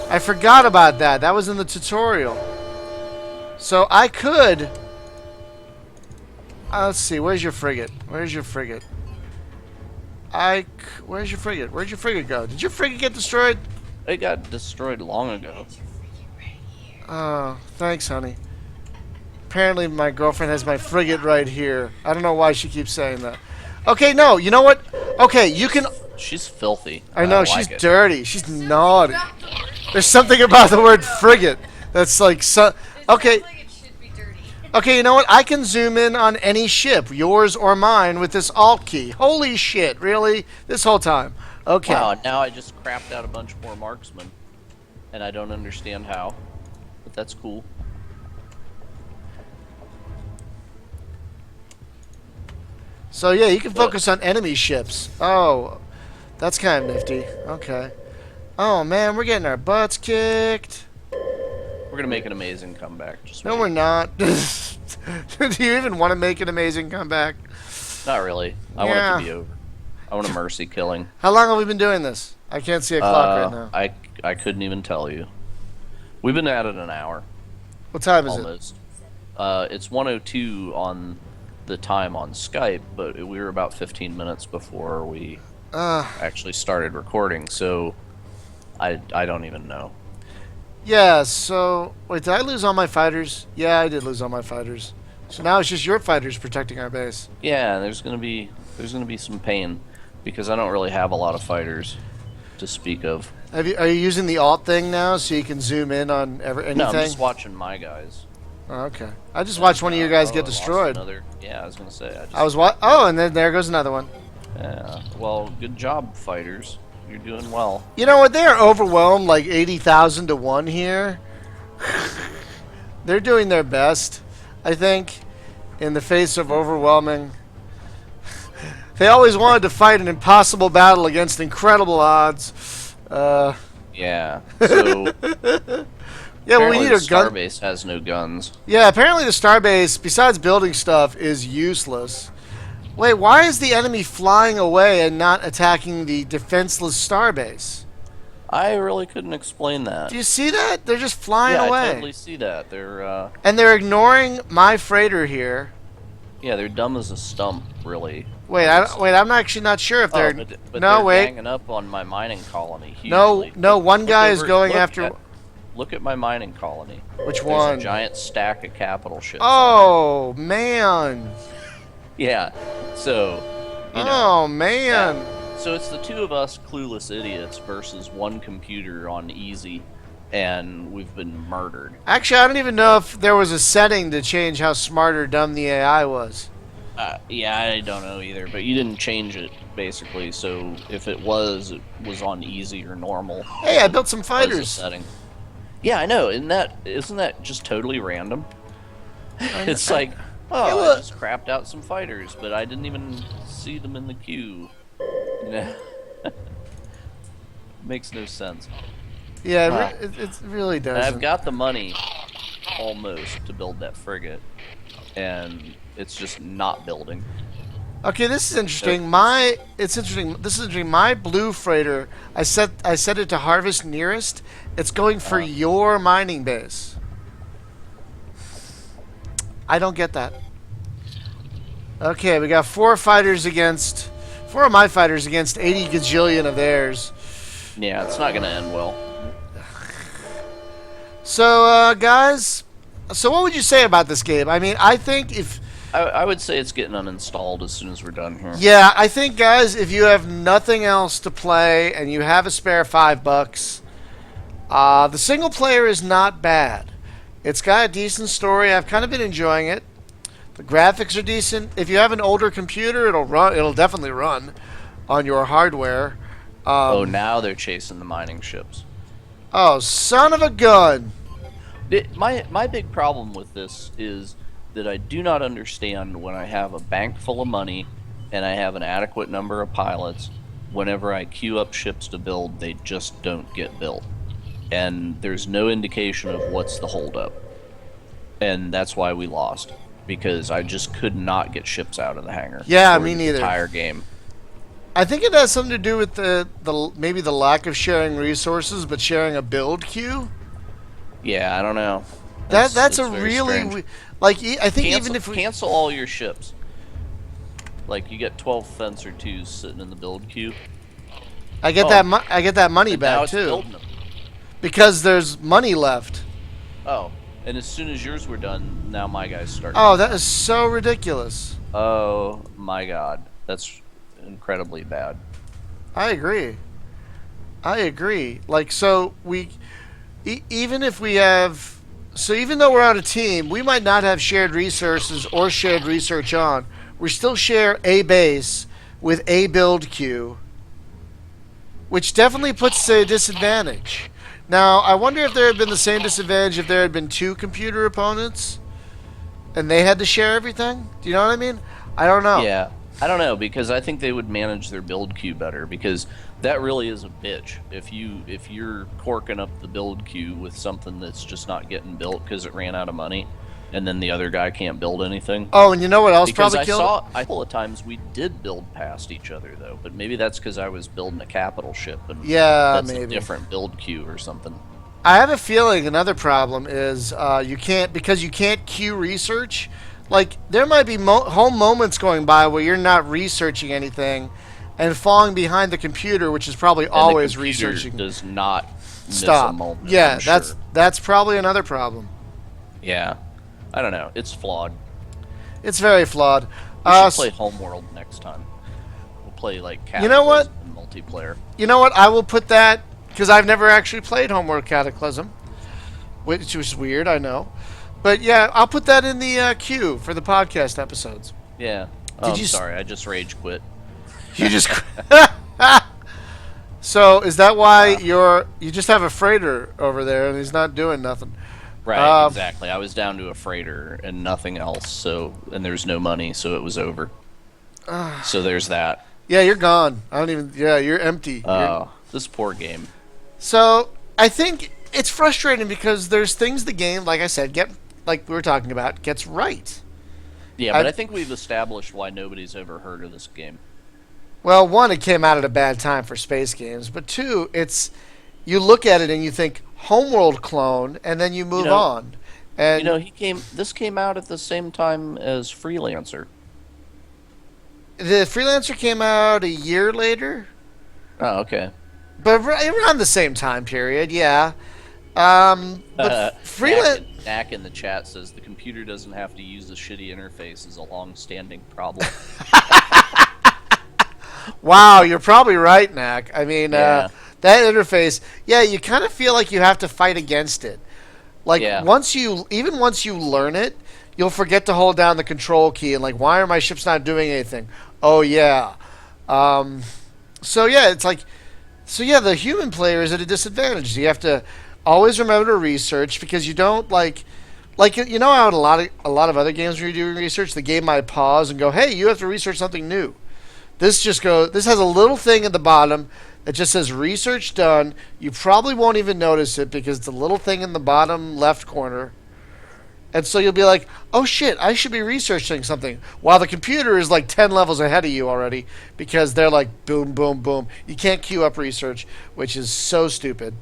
I forgot about that. That was in the tutorial. So I could... let's see. Where's your frigate? Where's your frigate? Where's your frigate? Where'd your frigate go? Did your frigate get destroyed? It got destroyed long ago. Oh, thanks, honey. Apparently my girlfriend has my frigate right here. I don't know why she keeps saying that. Okay, no. You know what? Okay, you can... She's filthy. I know, don't she's like it. dirty. She's naughty. There's something about the word frigate that's like... Okay. Okay, you know what? I can zoom in on any ship, yours or mine, with this Alt key. Holy shit, really? This whole time. Okay. Wow, now I just crapped out a bunch more marksmen. And I don't understand how. But that's cool. So, yeah, you can focus on enemy ships. Oh, that's kind of nifty. Okay. Oh man, we're getting our butts kicked. We're gonna make an amazing comeback. Just No, wait. we're not. Do you even want to make an amazing comeback? Not really. I want it Yeah. to be over. I want a mercy killing. How long have we been doing this? I can't see a clock right now. I couldn't even tell you. We've been at it an hour What time is it? almost. It's 1:02 on the time on Skype, but we were about 15 minutes before we actually started recording. So I don't even know. Yeah, so... Wait, did I lose all my fighters? Yeah, I did lose all my fighters. So now it's just your fighters protecting our base. Yeah, there's gonna be some pain because I don't really have a lot of fighters to speak of. Are you using the alt thing now so you can zoom in on anything? No, I'm just watching my guys. Oh, okay. I just watched one of your guys get I lost destroyed. Yeah, I was gonna say. I was what? Oh, and then there goes another one. Yeah. Well, good job, fighters. You're doing well. You know what? They are overwhelmed like 80,000 to 1 here. They're doing their best, I think, in the face of overwhelming. They always wanted to fight an impossible battle against incredible odds. Yeah. So Yeah, but we need a gun. Starbase has no guns. Yeah, apparently the starbase, besides building stuff, is useless. Wait, why is the enemy flying away and not attacking the defenseless starbase? I really couldn't explain that. Do you see that? They're just flying Yeah, away. I totally see that. They're And they're ignoring my freighter here. yeah, they're dumb as a stump, really. Wait, I'm actually not sure if they're. But no, they're wait. ganging up on my mining colony. No, Hugely. no. One guy is going look after. Look at my mining colony. Which There's one? a giant stack of capital ships. Oh man. Yeah. So. You know, Oh man. So it's the two of us clueless idiots versus one computer on easy, and we've been murdered. Actually, I don't even know if there was a setting to change how smart or dumb the AI was. Yeah, I don't know either, but you didn't change it, basically, so if it was on easy or normal. Hey, I built some Was the fighters. setting. Yeah, I know, isn't that just totally random? It's like, oh, Yeah, well- I just crapped out some fighters, but I didn't even see them in the queue. Makes no sense. Yeah, it really And does. I've got the money, almost, to build that frigate, and it's just not building. Okay, this is interesting. It's interesting. This is interesting. My blue freighter, I set it to harvest nearest. It's going for your mining base. I don't get that. Okay, we got 4 of my fighters against 80 gajillion of theirs. Yeah, it's not gonna end well. So, guys, what would you say about this game? I mean, I think I would say it's getting uninstalled as soon as we're done here. yeah, I think, guys, if you have nothing else to play and you have a spare $5, the single player is not bad. It's got a decent story. I've kind of been enjoying it. The graphics are decent. If you have an older computer, it'll definitely run on your hardware. Oh, now they're chasing the mining ships. Oh, son of a gun! My big problem with this is that I do not understand when I have a bank full of money and I have an adequate number of pilots, whenever I queue up ships to build, they just don't get built. And there's no indication of what's the holdup. And that's why we lost. Because I just could not get ships out of the hangar. Yeah, for me the neither. Entire game. I think it has something to do with maybe the lack of sharing resources, but sharing a build queue. Yeah, I don't know. That's a very really strange. I think Cancel, even if we cancel all your ships. Like you get 12 Fencer 2s sitting in the build queue. I get I get that money And now back it's too building them. because there's money left. Oh, and as soon as yours were done, now my guys start. Oh, that is so ridiculous. Oh my God, that's incredibly bad. I agree. Like, so even if we have, so even though we're on a team, we might not have shared resources or shared research on. We still share a base with a build queue, which definitely puts us at a disadvantage. Now, I wonder if there had been the same disadvantage if there had been 2 computer opponents and they had to share everything. Do you know what I mean? I don't know. Yeah, I don't know, because I think they would manage their build queue better, because that really is a bitch. If you're corking up the build queue with something that's just not getting built because it ran out of money, and then the other guy can't build anything. Oh, and you know what else Because probably I killed saw a couple of times we did build past each other though, but maybe that's because I was building a capital ship and Yeah, that's maybe. a different build queue or something. I have a feeling another problem is you can't because you can't queue research. Like there might be whole moments going by where you're not researching anything, and falling behind the computer, which is probably And always the computer researching. does not miss a Stop. moment. Yeah, I'm sure. that's probably another problem. Yeah. I don't know. It's flawed. It's very flawed. We should play Homeworld next time. We'll play like You know what? Cataclysm and multiplayer. You know what? I will put that because I've never actually played Homeworld Cataclysm, which was weird. I know, but yeah, I'll put that in the queue for the podcast episodes. Yeah. Did I'm you sorry, I just rage quit. You just. So is that why you just have a freighter over there and he's not doing nothing? Right, exactly. I was down to a freighter and nothing else, and there's no money, so it was over. So there's that. Yeah, you're gone. I don't even. Yeah, you're empty. This poor game. So I think it's frustrating because there's things the game, like I said, like we were talking about, gets right. Yeah, but I think we've established why nobody's ever heard of this game. Well, one, it came out at a bad time for space games, but two, you look at it and you think Homeworld clone, and then you move on. And This came out at the same time as Freelancer. the Freelancer came out a year later, Oh, okay. but around the same time period, yeah. But Freelancer. Knack in the chat says the computer doesn't have to use a shitty interface is a long-standing problem. Wow, you're probably right, Knack. I mean, Yeah. that interface, yeah, you kind of feel like you have to fight against it. Like Yeah. once you learn it, you'll forget to hold down the control key and like, why are my ships not doing anything? Oh yeah. So yeah, it's like, the human player is at a disadvantage. You have to always remember to research because you don't like you know how in a lot of other games where you're doing research, the game might pause and go, hey, you have to research something new. This has a little thing at the bottom that just says research done. You probably won't even notice it because it's a little thing in the bottom left corner. And so you'll be like, oh shit, I should be researching something. While the computer is like 10 levels ahead of you already because they're like boom, boom, boom. You can't queue up research, which is so stupid.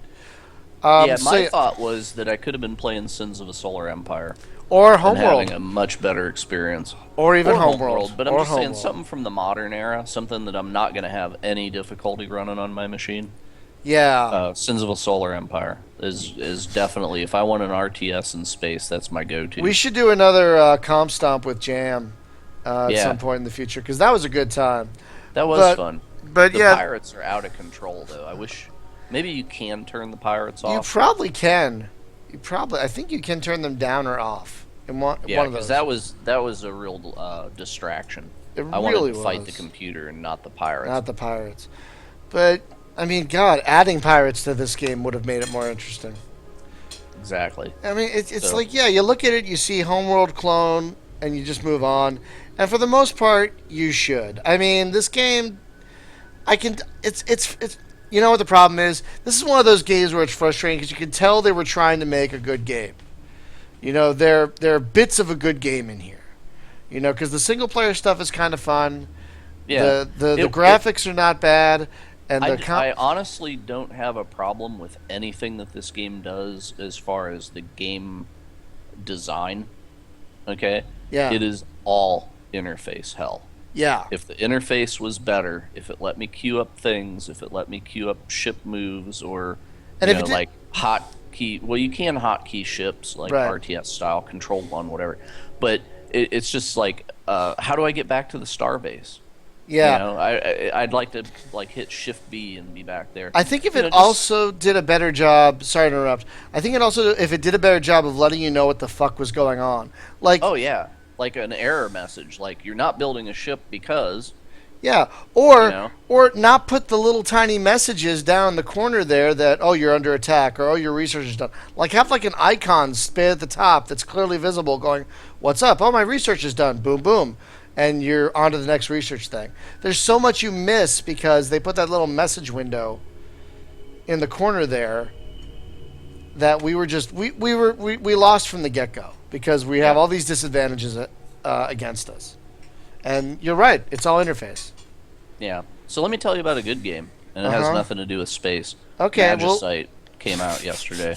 Yeah, my thought was that I could have been playing Sins of a Solar Empire. Or And Homeworld. having a much better experience. Or even Homeworld. But I'm Or just saying Homeworld. something from the modern era, something that I'm not going to have any difficulty running on my machine. Yeah. Sins of a Solar Empire is definitely, if I want an RTS in space, that's my go-to. We should do another Comp Stomp with Jam at Yeah. some point in the future because that was a good time. That was fun. But The yeah, pirates are out of control, though. I wish maybe you can turn the pirates you off. probably can. I think you can turn them down or off. In one Yeah, of those. because that was a real distraction. It I really wanted to fight the was. computer and not the pirates. Not the pirates. But I mean, God, adding pirates to this game would have made it more interesting. Exactly. I mean, it's So- like, yeah, you look at it, you see Homeworld clone, and you just move on. And for the most part, you should. I mean, this game, it's. You know what the problem is? This is one of those games where it's frustrating because you can tell they were trying to make a good game. You know, there are bits of a good game in here. You know, because the single player stuff is kind of fun. Yeah. The graphics are not bad, and I honestly don't have a problem with anything that this game does as far as the game design. Okay? Yeah. It is all interface hell. yeah. If the interface was better, if it let me queue up things, if it let me queue up ship moves, or And you if know, it did- like hotkey. Well, you can hotkey ships like Right. RTS style, Control 1, whatever. But it's just like, how do I get back to the starbase? Yeah. You know, I'd like to like hit Shift B and be back there. I think if You it know, just- also did a better job, sorry to interrupt. I think if it did a better job of letting you know what the fuck was going on. Like, Oh yeah, like an error message, like you're not building a ship because. yeah, or You know? or not put the little tiny messages down in the corner there that, oh, you're under attack, or oh, your research is done. Like, have like an icon spit at the top that's clearly visible going, what's up? Oh, my research is done. Boom, boom. and you're on to the next research thing. There's so much you miss because they put that little message window in the corner there that we lost from the get-go because we have all these disadvantages against us. And you're right, it's all interface. Yeah. So let me tell you about a good game, and it has nothing to do with space. Okay, Magicite came out yesterday.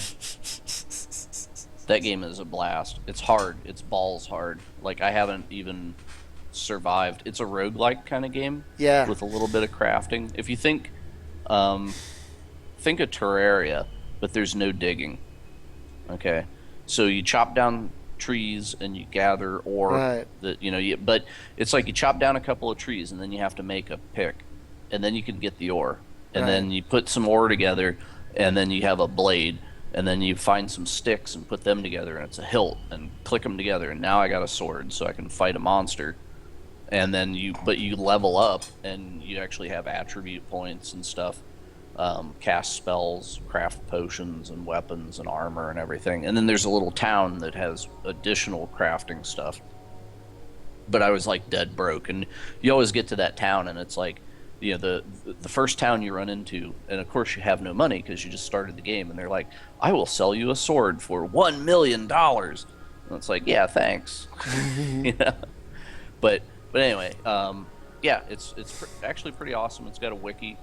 That game is a blast. It's hard. It's balls hard. Like, I haven't even survived. It's a roguelike kind of game. Yeah. With a little bit of crafting. If you think of Terraria, but there's no digging. Okay. So you chop down trees and you gather ore. Right. But it's like you chop down a couple of trees and then you have to make a pick. And then you can get the ore. And then you put some ore together and then you have a blade. And then you find some sticks and put them together, and it's a hilt, and click them together, and now I got a sword, so I can fight a monster. And then you level up, and you actually have attribute points and stuff, cast spells, craft potions and weapons and armor and everything. And then there's a little town that has additional crafting stuff. But I was like dead broke, and you always get to that town, and it's like, the first town you run into, and of course you have no money because you just started the game, and they're like, I will sell you a sword for $1 million. And it's like, yeah, thanks. But anyway, it's actually pretty awesome. It's got a wiki.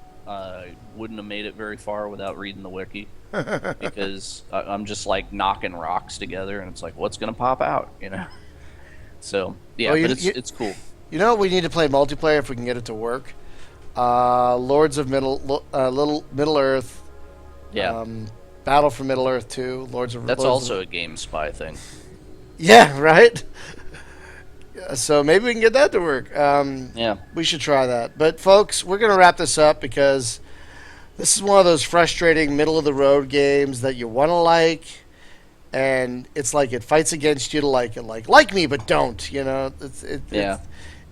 Wouldn't have made it very far without reading the wiki because I'm just like knocking rocks together, and it's like, what's gonna pop out, So yeah, but it's cool. We need to play multiplayer if we can get it to work. Lords of Middle Earth. Yeah. Battle for Middle Earth 2. That's also a Game Spy thing. Yeah, right? So maybe we can get that to work. Yeah. We should try that. But, folks, we're going to wrap this up because this is one of those frustrating middle-of-the-road games that you want to like, and it's like it fights against you to like it. Like me, but don't,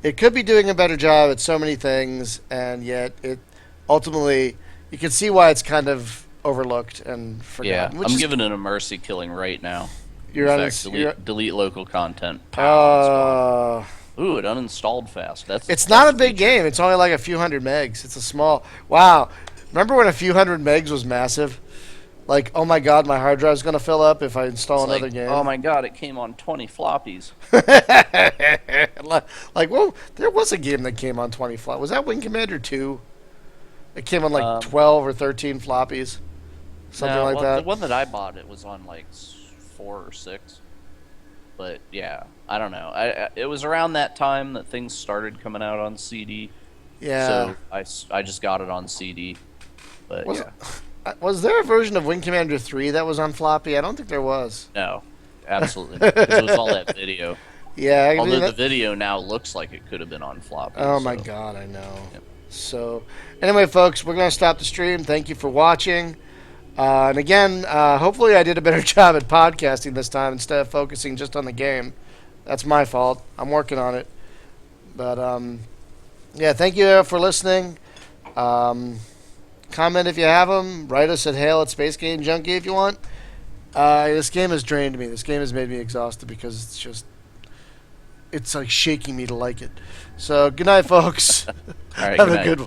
It could be doing a better job at so many things, and yet it ultimately, you can see why it's kind of overlooked and forgotten. Yeah, I'm giving it a mercy killing right now. You're on delete local content. Ooh, it uninstalled fast. It's not a big game. It's only like a few hundred megs. It's a small. Wow. Remember when a few hundred megs was massive? Like, oh my God, my hard drive's going to fill up if I install another game. Oh my God, it came on 20 floppies. Like, well, there was a game that came on 20 floppies. Was that Wing Commander 2? It came on like 12 or 13 floppies. Something like that. The one that I bought, it was on like 4 or 6. But yeah, I don't know. It was around that time that things started coming out on CD. Yeah. So I just got it on CD. But was there a version of Wing Commander 3 that was on floppy? I don't think there was. No, absolutely not. 'Cause it was all that video. Yeah. Although the video now looks like it could have been on floppy. Oh my God, I know. Yep. So, anyway, folks, we're going to stop the stream. Thank you for watching. And again, hopefully I did a better job at podcasting this time instead of focusing just on the game. That's my fault. I'm working on it. But, yeah, thank you for listening. Comment if you have them. Write us at hail@SpaceGameJunkie if you want. This game has drained me. This game has made me exhausted because it's like shaking me to like it. So, good night, folks. All right, Have good a night. good one.